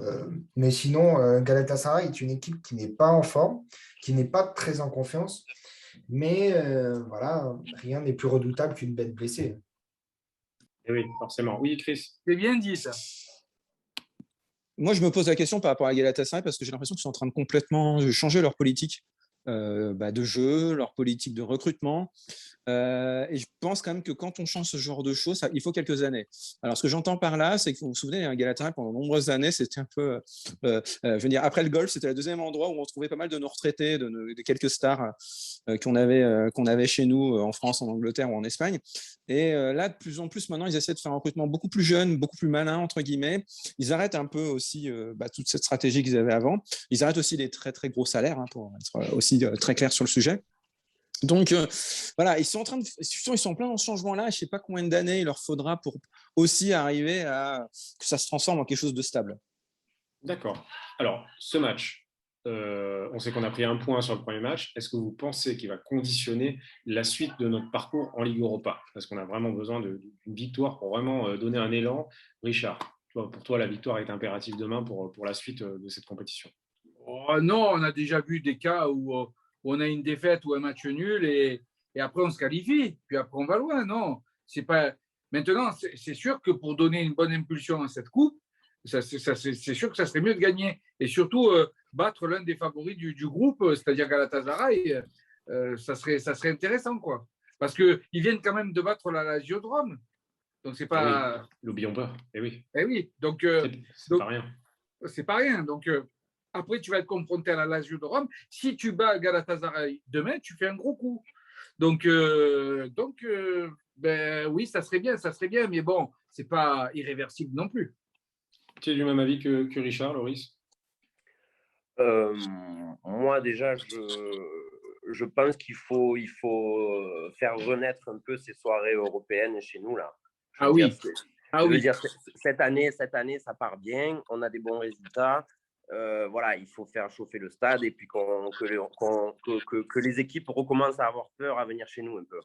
mais sinon, Galatasaray est une équipe qui n'est pas en forme, qui n'est pas très en confiance. Mais voilà, rien n'est plus redoutable qu'une bête blessée. Et oui, forcément. Oui, Chris. C'est bien dit, ça. Moi, je me pose la question par rapport à Galatasaray parce que j'ai l'impression qu'ils sont en train de complètement changer leur politique de jeu, leur politique de recrutement. Et je pense quand même que quand on change ce genre de choses, il faut quelques années. Alors, ce que j'entends par là, c'est que vous vous souvenez, un Galatasaray, pendant de nombreuses années, c'était un peu, je veux dire, après le golf, c'était le deuxième endroit où on trouvait pas mal de nos retraités, de quelques stars qu'on avait chez nous en France, en Angleterre ou en Espagne. Et là, de plus en plus, maintenant, ils essaient de faire un recrutement beaucoup plus jeune, beaucoup plus malin, entre guillemets. Ils arrêtent un peu aussi toute cette stratégie qu'ils avaient avant. Ils arrêtent aussi les très, très gros salaires, hein, pour être aussi très clair sur le sujet. Donc voilà, ils sont en plein dans ce changement-là. Je ne sais pas combien d'années il leur faudra pour aussi arriver à que ça se transforme en quelque chose de stable. D'accord. Alors, ce match, on sait qu'on a pris un point sur le premier match. Est-ce que vous pensez qu'il va conditionner la suite de notre parcours en Ligue Europa? Parce qu'on a vraiment besoin d'une victoire pour vraiment donner un élan. Richard, pour toi, la victoire est impérative demain pour la suite de cette compétition. Oh, non, on a déjà vu des cas où on a une défaite ou un match nul et après on se qualifie. Puis après on va loin. Non, c'est pas. Maintenant, c'est sûr que pour donner une bonne impulsion à cette coupe, c'est sûr que ça serait mieux de gagner. Et surtout, battre l'un des favoris du groupe, c'est-à-dire Galatasaray, ça serait intéressant, quoi. Parce qu'ils viennent quand même de battre la Lazio de Rome. Donc c'est pas. Oui, l'oublions pas. Eh oui. Eh oui. Donc, c'est pas rien. C'est pas rien. Donc, après, tu vas être confronté à la Lazio de Rome. Si tu bats Galatasaray demain, tu fais un gros coup. Donc oui, ça serait bien. Mais bon, c'est pas irréversible non plus. Tu es du même avis que Richard, Loris? Moi, déjà, je pense qu'il faut faire renaître un peu ces soirées européennes chez nous, là. Je veux dire, cette année, ça part bien. On a des bons résultats. Voilà, il faut faire chauffer le stade et puis que les équipes recommencent à avoir peur à venir chez nous un peu.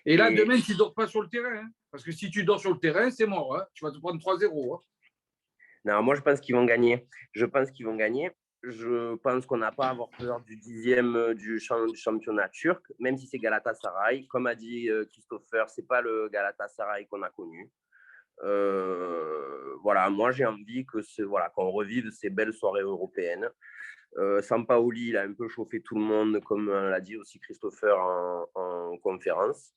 Et là, demain, tu ne dors pas sur le terrain. Hein, parce que si tu dors sur le terrain, c'est mort. Hein, tu vas te prendre 3-0. Hein. Non, moi, je pense qu'ils vont gagner. Je pense qu'on n'a pas à avoir peur du 10e du championnat turc, même si c'est Galatasaray. Comme a dit Christopher, ce n'est pas le Galatasaray qu'on a connu. Voilà, moi, j'ai envie qu'on revive ces belles soirées européennes. Sampaoli, il a un peu chauffé tout le monde, comme l'a dit aussi Christopher en conférence.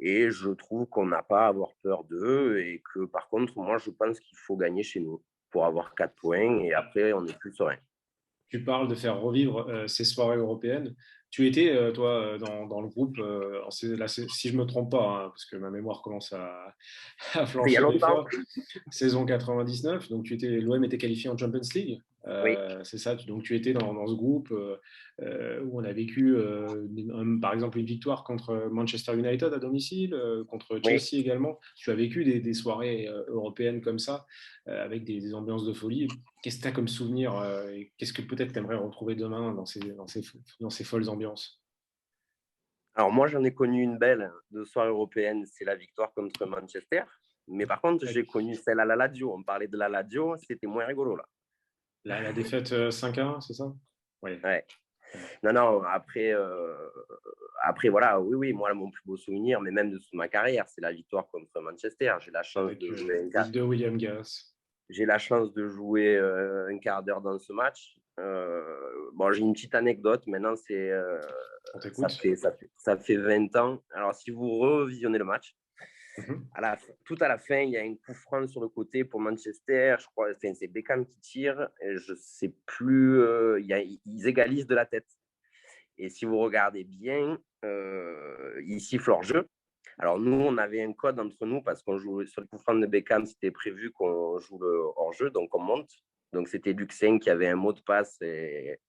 Et je trouve qu'on n'a pas à avoir peur d'eux et que, par contre, moi, je pense qu'il faut gagner chez nous pour avoir 4 points et après, on est plus serein. Tu parles de faire revivre ces soirées européennes. Tu étais, toi, dans le groupe, là, si je ne me trompe pas, hein, parce que ma mémoire commence à flancher des fois, saison 99, donc l'OM était qualifié en Champions League. Oui. C'est ça, donc tu étais dans ce groupe où on a vécu, par exemple, une victoire contre Manchester United à domicile, contre Chelsea également. Tu as vécu des soirées européennes comme ça, avec des ambiances de folie. Qu'est-ce que tu as comme souvenir et qu'est-ce que peut-être tu aimerais retrouver demain dans ces folles ambiances? Alors moi, j'en ai connu une belle de soirée européenne, c'est la victoire contre Manchester. Mais par contre, j'ai connu celle à la Lazio. On parlait de la Lazio, c'était moins rigolo là. La défaite 5-1, c'est ça? Oui. Ouais. Non, après, voilà, oui, moi, mon plus beau souvenir, mais même de toute ma carrière, c'est la victoire contre Manchester. J'ai la chance Avec de jouer but de William Gallas. J'ai la chance de jouer un quart d'heure dans ce match. Bon, j'ai une petite anecdote. Maintenant, On t'écoute. ça fait 20 ans. Alors, si vous revisionnez le match, tout à la fin, il y a un coup franc sur le côté pour Manchester. Je crois, c'est Beckham qui tire. Et je ne sais plus. Ils égalisent de la tête. Et si vous regardez bien, ils sifflent hors jeu. Alors, nous, on avait un code entre nous parce qu'on joue sur le coup franc de Beckham, c'était prévu qu'on joue le hors-jeu, donc on monte. Donc, c'était Luxem qui avait un mot de passe et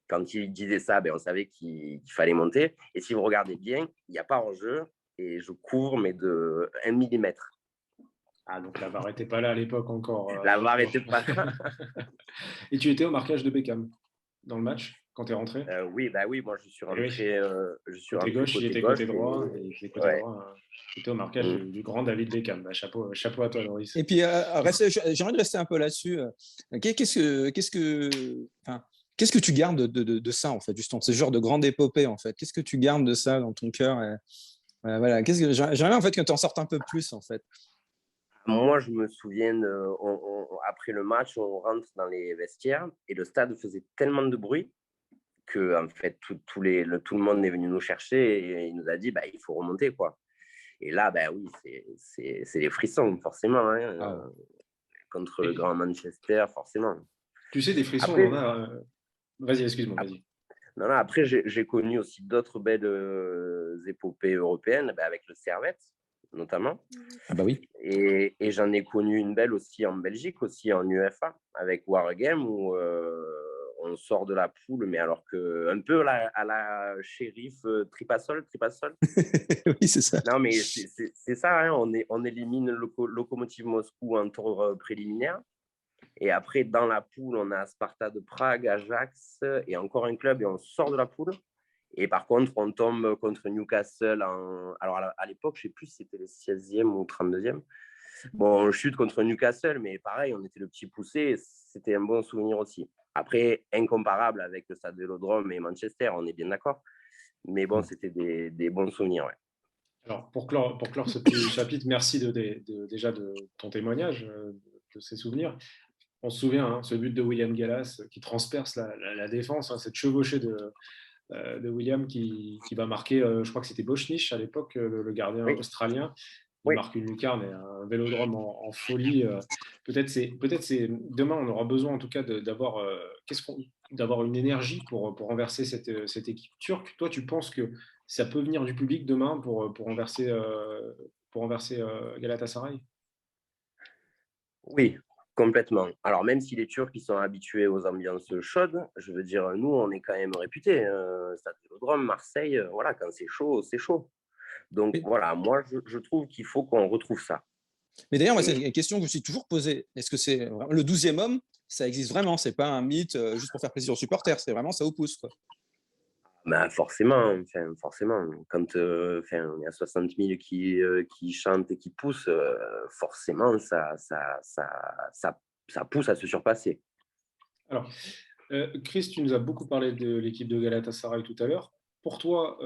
quand il disait ça, on savait qu'il fallait monter. Et si vous regardez bien, il n'y a pas hors-jeu et je cours, mais de 1 millimètre. Ah, donc la VAR n'était pas là à l'époque encore. La VAR n'était pas là. Et tu étais au marquage de Beckham dans le match quand tu es rentré? Oui, moi je suis rentré. Je suis côté rentré gauche, il était côté droit. Et côté droit, tu étais au marquage du grand David Beckham. Bah, chapeau à toi, Loris. Et puis, j'ai envie de rester un peu là-dessus. Qu'est-ce que tu gardes de ça, en fait, justement, ce genre de grande épopée, en fait? Qu'est-ce que tu gardes de ça dans ton cœur? Voilà. J'aimerais en fait que tu en sortes un peu plus, en fait. Moi, je me souviens, après le match, on rentre dans les vestiaires et le stade faisait tellement de bruit que en fait, tout le monde est venu nous chercher et il nous a dit il faut remonter, quoi. Et là, oui, c'est les frissons, forcément, hein, contre le grand Manchester, forcément. Tu sais, des frissons, après, on en a. Vas-y, excuse-moi, vas-y. Non, après, j'ai connu aussi d'autres belles épopées européennes, avec le Servette, notamment. Ah bah oui. Et j'en ai connu une belle aussi en Belgique, aussi en UEFA, avec Wargame, où on sort de la poule, mais alors que un peu à la shérif Tripassol. Oui, c'est ça. Non, mais c'est ça, hein, on élimine le Lokomotiv Moscou en tour préliminaire. Et après, dans la poule, on a Sparta de Prague, Ajax et encore un club, et on sort de la poule. Et par contre, on tombe contre Newcastle. Alors, à l'époque, je ne sais plus si c'était le 16e ou 32e. Bon, on chute contre Newcastle, mais pareil, on était le petit poussé. C'était un bon souvenir aussi. Après, incomparable avec le Stade Vélodrome et Manchester, on est bien d'accord. Mais bon, c'était des bons souvenirs, ouais. Alors, pour clore ce petit chapitre, merci déjà de ton témoignage, de ces souvenirs. On se souvient, ce but de William Gallas qui transperce la défense, cette chevauchée de William qui va marquer, je crois que c'était Boschnich à l'époque, le gardien australien. Il marque une lucarne et un vélodrome en folie. Peut-être c'est demain, on aura besoin en tout cas d'avoir une énergie pour renverser cette équipe turque. Toi, tu penses que ça peut venir du public demain pour renverser Galatasaray? Oui, complètement. Alors, même si les Turcs ils sont habitués aux ambiances chaudes, je veux dire, nous, on est quand même réputés. Stade Vélodrome, Marseille, voilà, quand c'est chaud, c'est chaud. Donc, voilà, moi, je trouve qu'il faut qu'on retrouve ça. Mais d'ailleurs, moi, c'est une question que je me suis toujours posée. Est-ce que c'est le 12e homme? Ça existe vraiment? C'est pas un mythe juste pour faire plaisir aux supporters. C'est vraiment ça au pouce, quoi. Forcément. Quand il y a 60 000 qui chantent et qui poussent, forcément, ça pousse à se surpasser. Alors, Chris, tu nous as beaucoup parlé de l'équipe de Galatasaray tout à l'heure. Pour toi,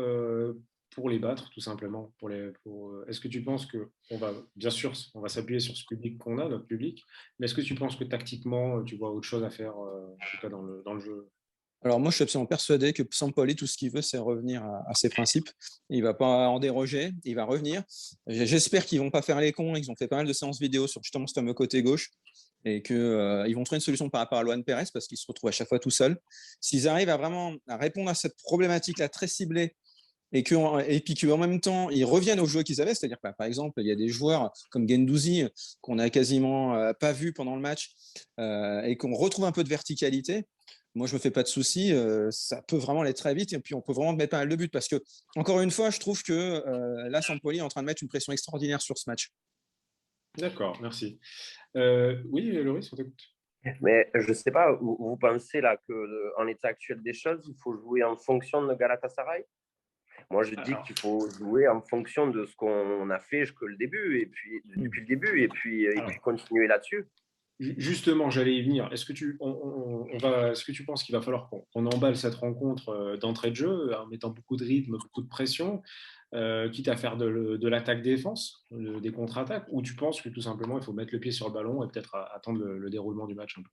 pour les battre, tout simplement, est-ce que tu penses qu'on va, bien sûr, on va s'appuyer sur ce public qu'on a, notre public, mais est-ce que tu penses que tactiquement, tu vois autre chose à faire, en tout cas dans le jeu? Alors moi, je suis absolument persuadé que Sampaoli, tout ce qu'il veut, c'est revenir à ses principes. Il ne va pas en déroger, il va revenir. J'espère qu'ils ne vont pas faire les cons. Ils ont fait pas mal de séances vidéo sur justement ce fameux côté gauche et qu'ils vont trouver une solution par rapport à Luan Pérez parce qu'il se retrouve à chaque fois tout seul. S'ils arrivent à répondre à cette problématique-là très ciblée et puis qu'en même temps, ils reviennent aux joueurs qu'ils avaient, c'est-à-dire que par exemple, il y a des joueurs comme Guendouzi qu'on n'a quasiment pas vu pendant le match et qu'on retrouve un peu de verticalité. Moi, je ne me fais pas de soucis. Ça peut vraiment aller très vite et puis on peut vraiment mettre pas mal de buts parce que, encore une fois, je trouve que là, Sampaoli est en train de mettre une pression extraordinaire sur ce match. D'accord, merci. Oui, Loris, on t'écoute. Mais je ne sais pas, vous pensez là qu'en l'état actuel des choses, il faut jouer en fonction de Galatasaray? Moi, je dis qu'il faut jouer en fonction de ce qu'on a fait depuis le début, et puis continuer là-dessus. Justement, j'allais y venir. Est-ce que est-ce que tu penses qu'il va falloir qu'on emballe cette rencontre d'entrée de jeu en mettant beaucoup de rythme, beaucoup de pression, quitte à faire de l'attaque-défense, des contre-attaques, ou tu penses que tout simplement il faut mettre le pied sur le ballon et peut-être attendre le déroulement du match un peu?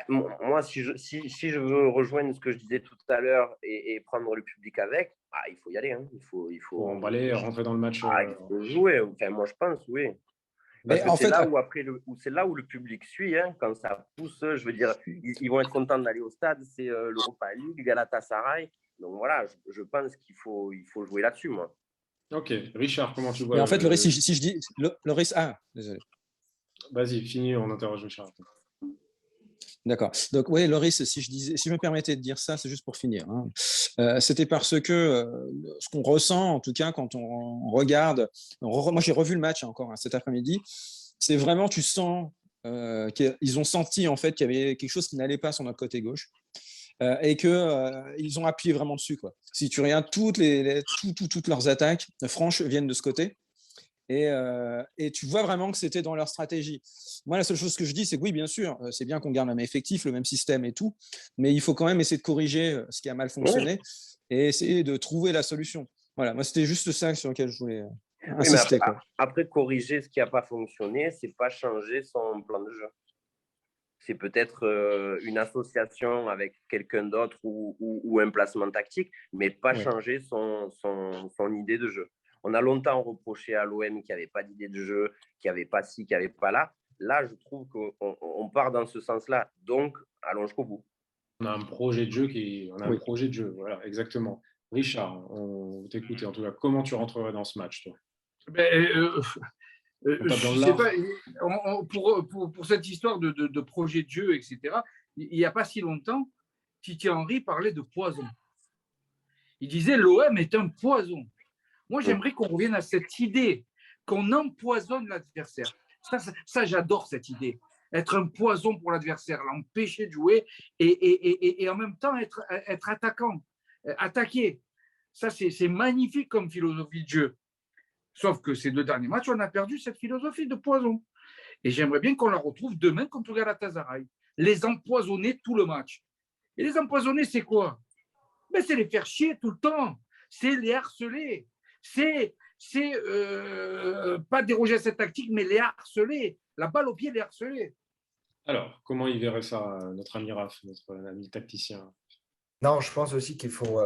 Moi, si je veux rejoindre ce que je disais tout à l'heure et prendre le public avec, il faut y aller. Hein. Il faut emballer, rentrer dans le match. Il faut jouer. Enfin, moi, je pense, oui. Parce que c'est là où le public suit, hein, quand ça pousse. Je veux dire, ils vont être contents d'aller au stade. C'est l'Europa League, Galatasaray. Donc voilà, je pense qu'il faut jouer là-dessus, moi. Ok, Richard, comment tu vois? Mais en fait, Loris, si je dis Loris, désolé. Vas-y, fini, on interroge Richard. D'accord. Donc oui, Loris, si je me permettais de dire ça, c'est juste pour finir. Hein. C'était parce que ce qu'on ressent, en tout cas, quand on regarde, moi j'ai revu le match encore cet après-midi, c'est vraiment, tu sens qu'ils ont senti en fait qu'il y avait quelque chose qui n'allait pas sur notre côté gauche. Et qu'ils ont appuyé vraiment dessus, quoi. Si tu regardes toutes leurs attaques franches viennent de ce côté. Et tu vois vraiment que c'était dans leur stratégie. Moi, la seule chose que je dis, c'est que oui, bien sûr, c'est bien qu'on garde le même effectif, le même système et tout, mais il faut quand même essayer de corriger ce qui a mal fonctionné et essayer de trouver la solution. Voilà, moi, c'était juste ça sur lequel je voulais insister. Après, corriger ce qui n'a pas fonctionné, c'est pas changer son plan de jeu. C'est peut-être une association avec quelqu'un d'autre ou un placement tactique, mais pas changer son idée de jeu. On a longtemps reproché à l'OM qu'il n'y avait pas d'idée de jeu, qu'il n'y avait pas ci, qu'il n'y avait pas là. Là, je trouve qu'on part dans ce sens-là. Donc, allons jusqu'au bout. On a un projet de jeu un projet de jeu, voilà, exactement. Richard, on t'écoute. En tout cas, comment tu rentrerais dans ce match, toi? Je sais pas, pour cette histoire de projet de jeu, etc., il n'y a pas si longtemps, Titi Henry parlait de poison. Il disait l'OM est un poison. Moi, j'aimerais qu'on revienne à cette idée, qu'on empoisonne l'adversaire. Ça, j'adore cette idée. Être un poison pour l'adversaire, l'empêcher de jouer et en même temps être attaquant, attaquer. Ça, c'est magnifique comme philosophie de jeu. Sauf que ces 2 derniers matchs, on a perdu cette philosophie de poison. Et j'aimerais bien qu'on la retrouve demain contre Galatasaray. Les empoisonner tout le match. Et les empoisonner, c'est quoi? C'est les faire chier tout le temps. C'est les harceler. C'est pas déroger à cette tactique, mais les harceler. La balle au pied, les harceler. Alors, comment il verrait ça, notre ami Raph, notre ami tacticien? Non, je pense aussi qu'il faut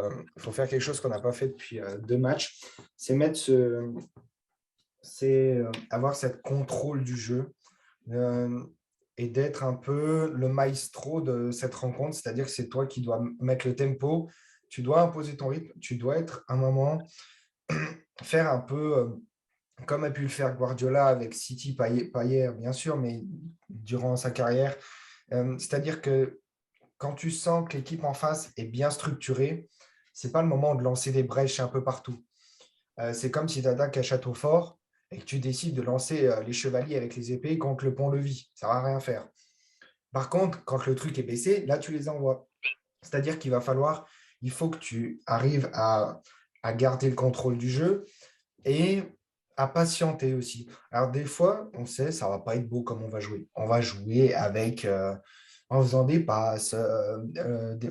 faire quelque chose qu'on n'a pas fait depuis 2 matchs. C'est avoir cette contrôle du jeu et d'être un peu le maestro de cette rencontre. C'est-à-dire que c'est toi qui dois mettre le tempo, tu dois imposer ton rythme, tu dois être à un moment, faire un peu comme a pu le faire Guardiola avec City, pas hier, bien sûr, mais durant sa carrière. C'est-à-dire que quand tu sens que l'équipe en face est bien structurée, ce n'est pas le moment de lancer des brèches un peu partout. C'est comme si tu attaques à Château Fort et que tu décides de lancer les chevaliers avec les épées contre le pont-levis. Ça ne va rien faire. Par contre, quand le truc est baissé, là, tu les envoies. C'est-à-dire il faut que tu arrives à garder le contrôle du jeu et à patienter aussi. Alors, des fois, on sait, ça ne va pas être beau comme on va jouer. On va jouer avec... en faisant des passes,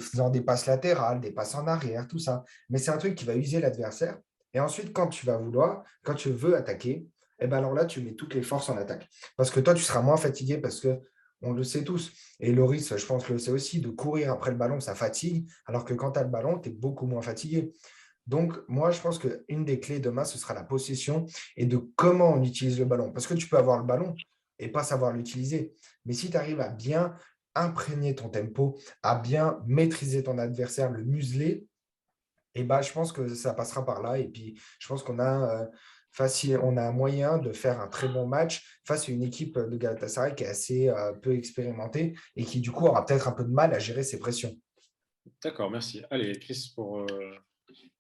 faisant des passes latérales, des passes en arrière, tout ça. Mais c'est un truc qui va user l'adversaire. Et ensuite, quand tu veux attaquer, alors là, tu mets toutes les forces en attaque. Parce que toi, tu seras moins fatigué parce que on le sait tous. Et Loris, je pense, le sait aussi, de courir après le ballon, ça fatigue. Alors que quand tu as le ballon, tu es beaucoup moins fatigué. Donc, moi, je pense qu'une des clés demain, ce sera la possession et de comment on utilise le ballon. Parce que tu peux avoir le ballon et pas savoir l'utiliser. Mais si tu arrives à bien imprégner ton tempo, à bien maîtriser ton adversaire, le museler, je pense que ça passera par là. Et puis, je pense qu'on a un moyen de faire un très bon match face à une équipe de Galatasaray qui est assez peu expérimentée et qui, du coup, aura peut-être un peu de mal à gérer ses pressions. D'accord, merci. Allez, Chris, pour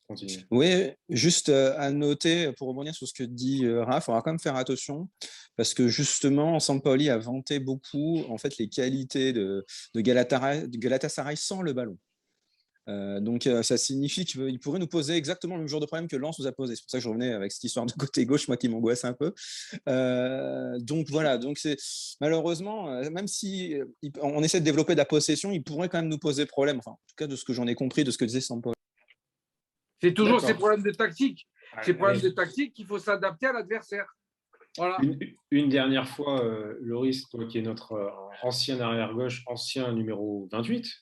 continuer. Oui, juste à noter, pour rebondir sur ce que dit Raph, il faudra quand même faire attention parce que justement, Sampaoli a vanté beaucoup en fait, les qualités de Galatasaray sans le ballon. Donc, ça signifie qu'il pourrait nous poser exactement le même genre de problème que Lens nous a posé. C'est pour ça que je revenais avec cette histoire de côté gauche, moi qui m'angoisse un peu. Donc, voilà. Donc, malheureusement, même si on essaie de développer de la possession, il pourrait quand même nous poser problème. Enfin, en tout cas, de ce que j'en ai compris, de ce que disait Sampaoli. C'est toujours ces problèmes de tactique. Ces problèmes de tactique qu'il faut s'adapter à l'adversaire. Voilà. Une dernière fois, Loris, toi qui es notre ancien arrière-gauche, ancien numéro 28, je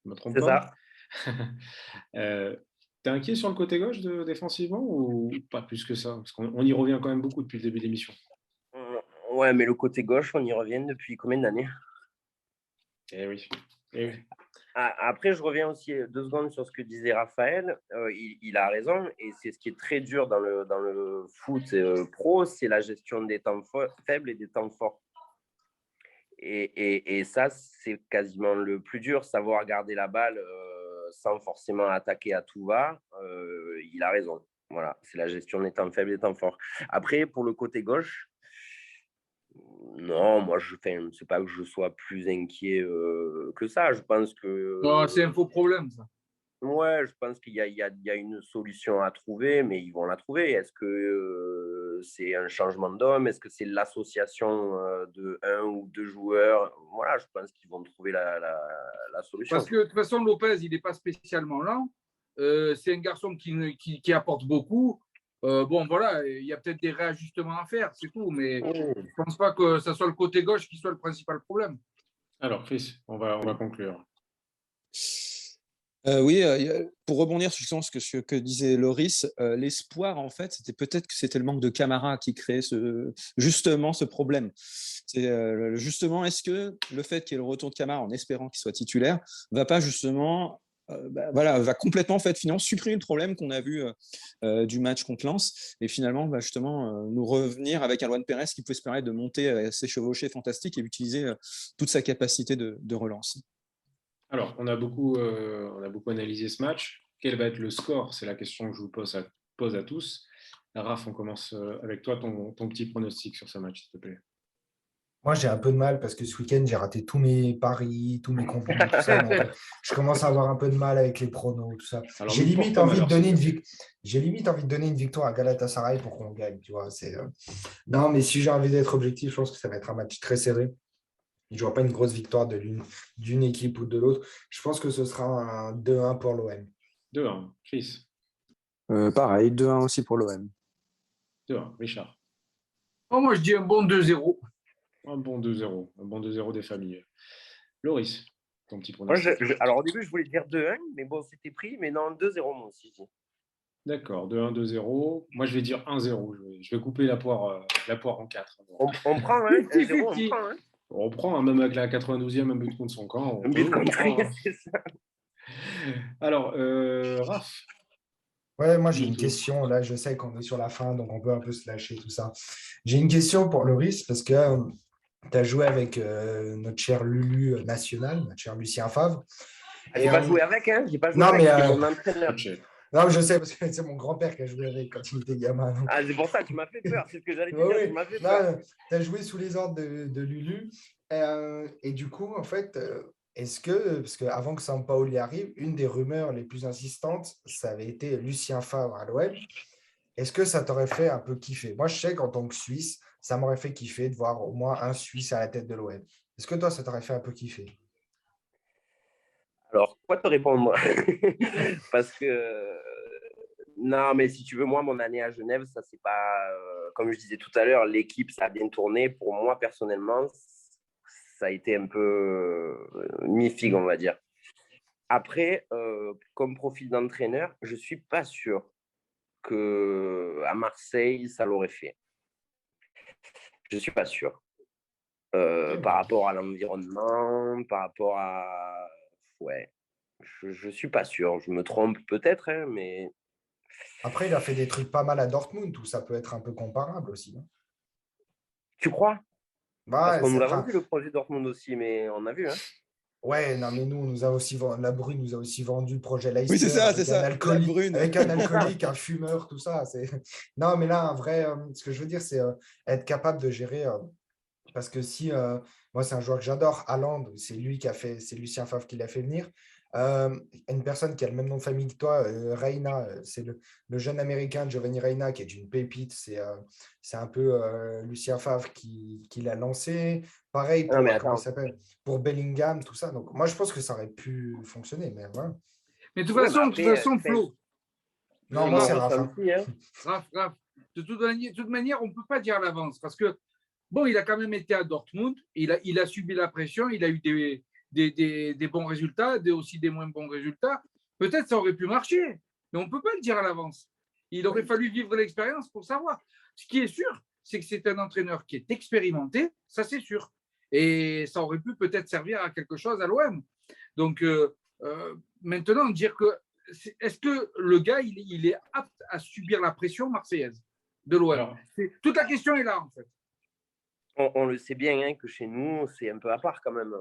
ne me trompe pas. C'est ça. T'es inquiet sur le côté gauche défensivement ou pas plus que ça? Parce qu'on y revient quand même beaucoup depuis le début de l'émission. Ouais, mais le côté gauche, on y revient depuis combien d'années? Eh oui. Après, je reviens aussi 2 secondes sur ce que disait Raphaël. Il a raison, et c'est ce qui est très dur dans le foot pro, c'est la gestion des temps faibles et des temps forts. Et ça, c'est quasiment le plus dur, savoir garder la balle sans forcément attaquer à tout va. Il a raison. Voilà, c'est la gestion des temps faibles et des temps forts. Après, pour le côté gauche, non, moi, c'est pas que je sois plus inquiet que ça. Je pense que. Non, c'est un faux problème, ça. Ouais, je pense qu'il y a une solution à trouver, mais ils vont la trouver. Est-ce que c'est un changement d'homme? Est-ce que c'est l'association de 1 ou 2 joueurs? Voilà, je pense qu'ils vont trouver la solution. Parce que de toute façon, Lopez, il n'est pas spécialement lent. C'est un garçon qui apporte beaucoup. Bon, voilà, il y a peut-être des réajustements à faire, c'est tout. Mais je ne pense pas que ce soit le côté gauche qui soit le principal problème. Alors, Chris, on va conclure. Oui, pour rebondir sur ce que disait Loris, l'espoir, en fait, c'était peut-être que c'était le manque de Camara qui créait justement ce problème. Justement, est-ce que le fait qu'il y ait le retour de Camara, en espérant qu'il soit titulaire, va pas justement, va complètement, en fait, finalement, supprimer le problème qu'on a vu du match contre Lens, et finalement, va justement nous revenir avec un Luan Pérez qui peut se permettre de monter ses chevauchés fantastiques et d'utiliser toute sa capacité de relance. Alors, on a beaucoup analysé ce match. Quel va être le score? C'est la question que je vous pose à tous. Raph, on commence avec toi, ton petit pronostic sur ce match, s'il te plaît. Moi, j'ai un peu de mal parce que ce week-end, j'ai raté tous mes paris, tous mes combis, tout ça. Donc, je commence à avoir un peu de mal avec les pronos, tout ça. Alors, J'ai limite envie de donner une victoire à Galatasaray pour qu'on gagne. Tu vois, Non, mais si j'ai envie d'être objectif, je pense que ça va être un match très serré. Je ne vois pas une grosse victoire d'une équipe ou de l'autre. Je pense que ce sera un 2-1 pour l'OM. 2-1. Chris. Pareil, 2-1 aussi pour l'OM. 2-1. Richard. Oh, moi, je dis un bon 2-0. Un bon 2-0. Un bon 2-0 des familles. Loris, ton petit pronostic. Alors, au début, je voulais dire 2-1, mais bon, c'était pris. Mais non, 2-0, moi aussi. D'accord, 2-1, 2-0. Moi, je vais dire 1-0. Je vais couper la poire en 4. On prend, hein, 1-0, on prend, hein. On prend, hein, même avec la 92e, un but contre son camp. Un but contre, c'est ça. Alors, Raph. Ouais, moi j'ai une question. Là, je sais qu'on est sur la fin, donc on peut un peu se lâcher tout ça. J'ai une question pour Loris, parce que tu as joué avec notre cher Lulu national, notre cher Lucien Favre. J'ai pas joué avec, hein. J'ai pas joué avec, c'est mon entraîneur. Non, je sais, parce que c'est mon grand-père qui a joué avec quand il était gamin. Donc... Ah, c'est pour ça que tu m'as fait peur, c'est ce que j'allais te dire, tu m'as fait peur. Tu as joué sous les ordres de Lulu. Et du coup, en fait, est-ce que, parce qu'avant que Sampaoli arrive, une des rumeurs les plus insistantes, ça avait été Lucien Favre à l'OM. Est-ce que ça t'aurait fait un peu kiffer? Moi, je sais qu'en tant que Suisse, ça m'aurait fait kiffer de voir au moins un Suisse à la tête de l'OM. Est-ce que toi, ça t'aurait fait un peu kiffer? Alors, quoi te répondre? Parce que, non, mais si tu veux, moi, mon année à Genève, ça, c'est pas, comme je disais tout à l'heure, l'équipe, ça a bien tourné. Pour moi, personnellement, ça a été un peu mi-figue, on va dire. Après, comme profil d'entraîneur, je ne suis pas sûr qu'à Marseille, ça l'aurait fait. Je ne suis pas sûr. Par rapport à l'environnement, par rapport à... Ouais, je ne suis pas sûr. Je me trompe peut-être, hein, mais... Après, il a fait des trucs pas mal à Dortmund, où ça peut être un peu comparable aussi. Hein. Tu crois? Parce qu'on nous l'a enfin... vendu le projet Dortmund aussi, mais on a vu. Hein. Ouais, non, mais nous, on nous a aussi la Brune nous a aussi vendu le projet Leicester. Oui, c'est ça. Avec un alcoolique, un fumeur, tout ça. Non, mais là, un vrai, ce que je veux dire, c'est être capable de gérer. Parce que si, moi, c'est un joueur que j'adore, Haaland, c'est Lucien Favre qui l'a fait venir. Une personne qui a le même nom de famille que toi, Reina, c'est le jeune américain Giovanni Reina qui est une pépite. C'est un peu Lucien Favre qui l'a lancé. Pareil Non, pour, mais comment il attends. s'appelle, pour Bellingham, tout ça. Donc, moi, je pense que ça aurait pu fonctionner. Mais voilà. Mais Ouais, mais de toute après, façon, Flo, Non, moi, mon c'est Raph. ressenti, hein. Raph, de toute manière, on ne peut pas dire à l'avance parce que, bon, il a quand même été à Dortmund, il a subi la pression, il a eu des bons résultats, aussi des moins bons résultats. Peut-être ça aurait pu marcher, mais on ne peut pas le dire à l'avance. Il aurait fallu vivre l'expérience pour savoir. Ce qui est sûr, c'est que c'est un entraîneur qui est expérimenté, ça c'est sûr. Et ça aurait pu peut-être servir à quelque chose à l'OM. Donc, maintenant, dire que est-ce que le gars, il est apte à subir la pression marseillaise de l'OM? Toute la question est là, en fait. On le sait bien hein, que chez nous, c'est un peu à part quand même.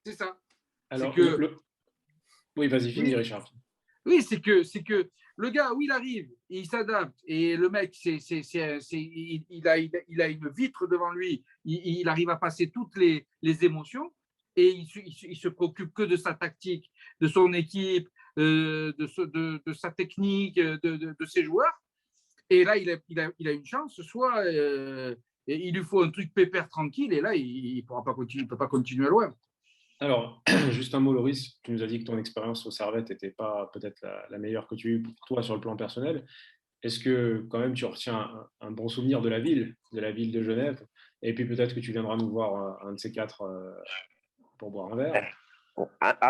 C'est ça. Alors, que, oui, vas-y, finis, oui, Richard. Oui, c'est que le gars, où il arrive, et il s'adapte, et le mec, il a une vitre devant lui, il arrive à passer toutes les émotions, et il se préoccupe que de sa tactique, de son équipe, de sa technique, de ses joueurs. Et là, il a une chance, soit il lui faut un truc pépère tranquille, et là, il ne peut pas continuer à l'OM. Alors, juste un mot, Loris, tu nous as dit que ton expérience au Servette n'était pas peut-être la meilleure que tu as eue pour toi sur le plan personnel. Est-ce que quand même tu retiens un bon souvenir de la ville de Genève, et puis peut-être que tu viendras nous voir un de ces quatre pour boire un verre?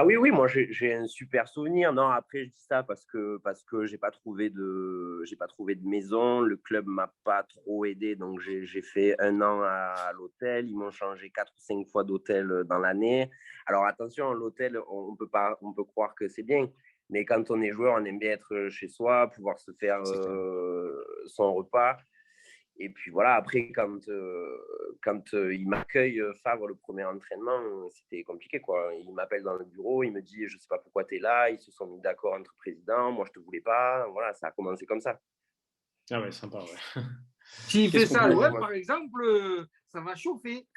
Oui, moi j'ai un super souvenir. Non, après je dis ça parce que j'ai pas trouvé de maison. Le club m'a pas trop aidé, donc j'ai fait 1 an à l'hôtel. Ils m'ont changé 4 ou 5 fois d'hôtel dans l'année. Alors attention, l'hôtel, on peut croire que c'est bien, mais quand on est joueur, on aime bien être chez soi, pouvoir se faire son repas. Et puis voilà, après, quand il m'accueille, Favre, le premier entraînement, c'était compliqué, quoi. Il m'appelle dans le bureau, il me dit, je sais pas pourquoi tu es là, ils se sont mis d'accord entre présidents, moi je te voulais pas. Voilà, ça a commencé comme ça. Ah ouais, sympa, ouais. S'il fait ça à peut... l'OM, par exemple, ça va chauffer.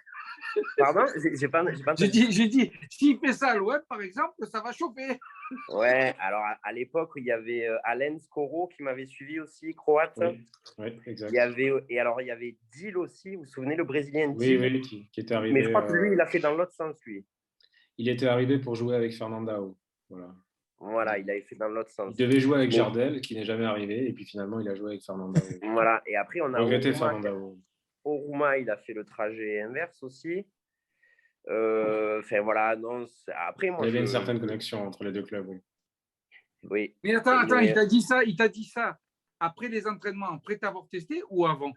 Pardon, j'ai pas J'ai dit, s'il fait ça à l'OM, par exemple, ça va chauffer. Ouais, alors à l'époque, il y avait Alain Scoro qui m'avait suivi aussi, croate. Oui, exact. Il y avait Dil aussi, vous vous souvenez, le Brésilien Dil? Oui, qui était arrivé. Mais je crois que lui, il a fait dans l'autre sens, lui. Il était arrivé pour jouer avec Fernandao. Voilà, il avait fait dans l'autre sens. Il devait jouer avec Jardel, qui n'est jamais arrivé, et puis finalement, il a joué avec Fernandao. Voilà, et après, on a regretté Fernandao. Oruma, il a fait le trajet inverse aussi. Enfin, voilà, non. Après, moi, il y avait une certaine connexion entre les deux clubs, oui. Oui. Mais attends, il t'a dit ça après les entraînements, après t'avoir testé ou avant?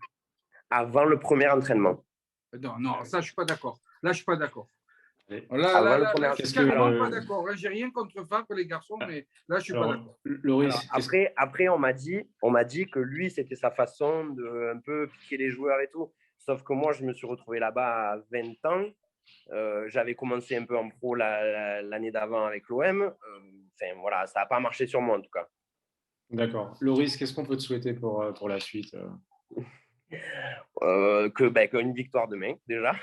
Avant le premier entraînement. Non, ça, je suis pas d'accord. Là, je suis pas d'accord. Là, je suis carrément pas d'accord. J'ai rien contre Favre, les garçons, mais là, je suis pas d'accord. Loris, après, on m'a dit que lui, c'était sa façon de un peu piquer les joueurs et tout. Sauf que moi, je me suis retrouvé là-bas à 20 ans. J'avais commencé un peu en pro l'année d'avant avec l'OM. Enfin, voilà, ça n'a pas marché sur moi, en tout cas. D'accord. Loris, qu'est-ce qu'on peut te souhaiter pour la suite? Qu'une victoire demain, déjà.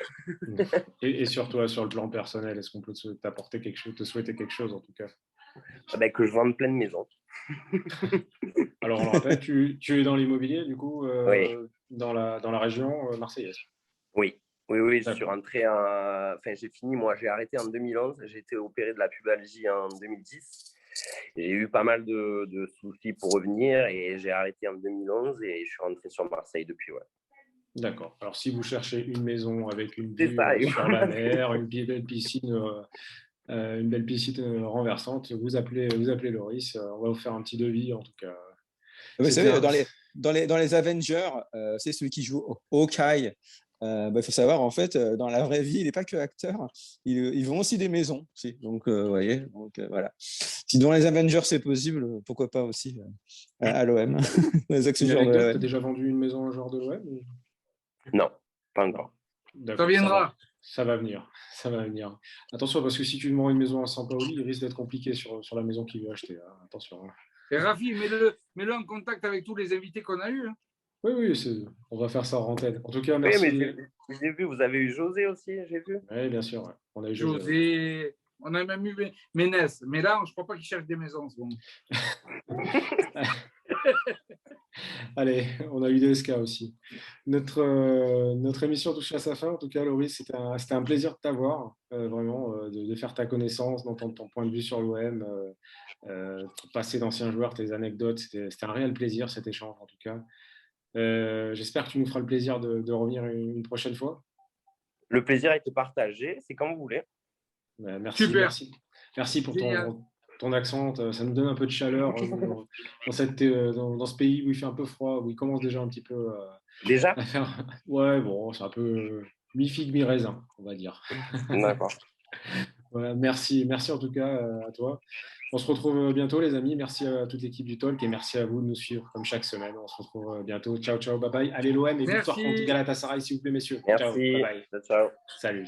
Et sur toi, sur le plan personnel, est-ce qu'on peut t'apporter quelque chose, te souhaiter quelque chose, en tout cas? Que je vende plein de maisons. Alors, on le rappelle, tu es dans l'immobilier, du coup, oui. dans la région marseillaise? Oui, je suis rentré Enfin, j'ai fini, moi, j'ai arrêté en 2011. J'ai été opéré de la pubalgie en 2010. J'ai eu pas mal de soucis pour revenir et j'ai arrêté en 2011 et je suis rentré sur Marseille depuis, ouais. D'accord. Alors, si vous cherchez une maison avec une vue sur la mer, une belle piscine renversante, vous appelez Loris. On va vous faire un petit devis, en tout cas. Vous savez, dans les Avengers, c'est celui qui joue Hawkeye. Il faut savoir, en fait, dans la vraie vie, il n'est pas que acteur. Ils vont aussi des maisons. Aussi. Donc, vous voyez, voilà. Si dans les Avengers, c'est possible, pourquoi pas aussi à l'OM. Les actions de l'OM. Tu as déjà vendu une maison à un joueur de l'OM ou... Non, pas encore. Ça viendra. Ça va venir. Attention, parce que si tu vends une maison à Sampaoli, il risque d'être compliqué sur la maison qu'il veut acheter. Hein. Attention. Et Rafi, mets-le en contact avec tous les invités qu'on a eus. Hein. Oui, on va faire ça en antenne. En tout cas, merci. Oui, mais j'ai vu, vous avez eu José aussi, j'ai vu. Oui, bien sûr. Ouais. On a eu José, On a même eu Ménès. Mais là, je ne crois pas qu'il cherche des maisons. Bon. Allez, on a eu des SK aussi. Notre émission touche à sa fin. En tout cas, Laurie, c'était un plaisir de t'avoir, vraiment, de faire ta connaissance, d'entendre ton point de vue sur l'OM, passer d'anciens joueurs, tes anecdotes. C'était un réel plaisir cet échange, en tout cas. J'espère que tu nous feras le plaisir de revenir une prochaine fois. Le plaisir a été partagé. C'est quand vous voulez. Merci, Super. Merci pour ton accent. Ça nous donne un peu de chaleur dans ce pays où il fait un peu froid, où il commence déjà un petit peu déjà à faire. Ouais, bon, c'est un peu mi-figue, mi-raisin, on va dire. D'accord. Voilà, merci en tout cas à toi. On se retrouve bientôt, les amis. Merci à toute l'équipe du Talk et merci à vous de nous suivre comme chaque semaine. On se retrouve bientôt. Ciao, ciao, bye bye. Allez, l'OM et victoire contre Galatasaray, s'il vous plaît, messieurs. Merci. Ciao, bye bye. Ciao. Salut.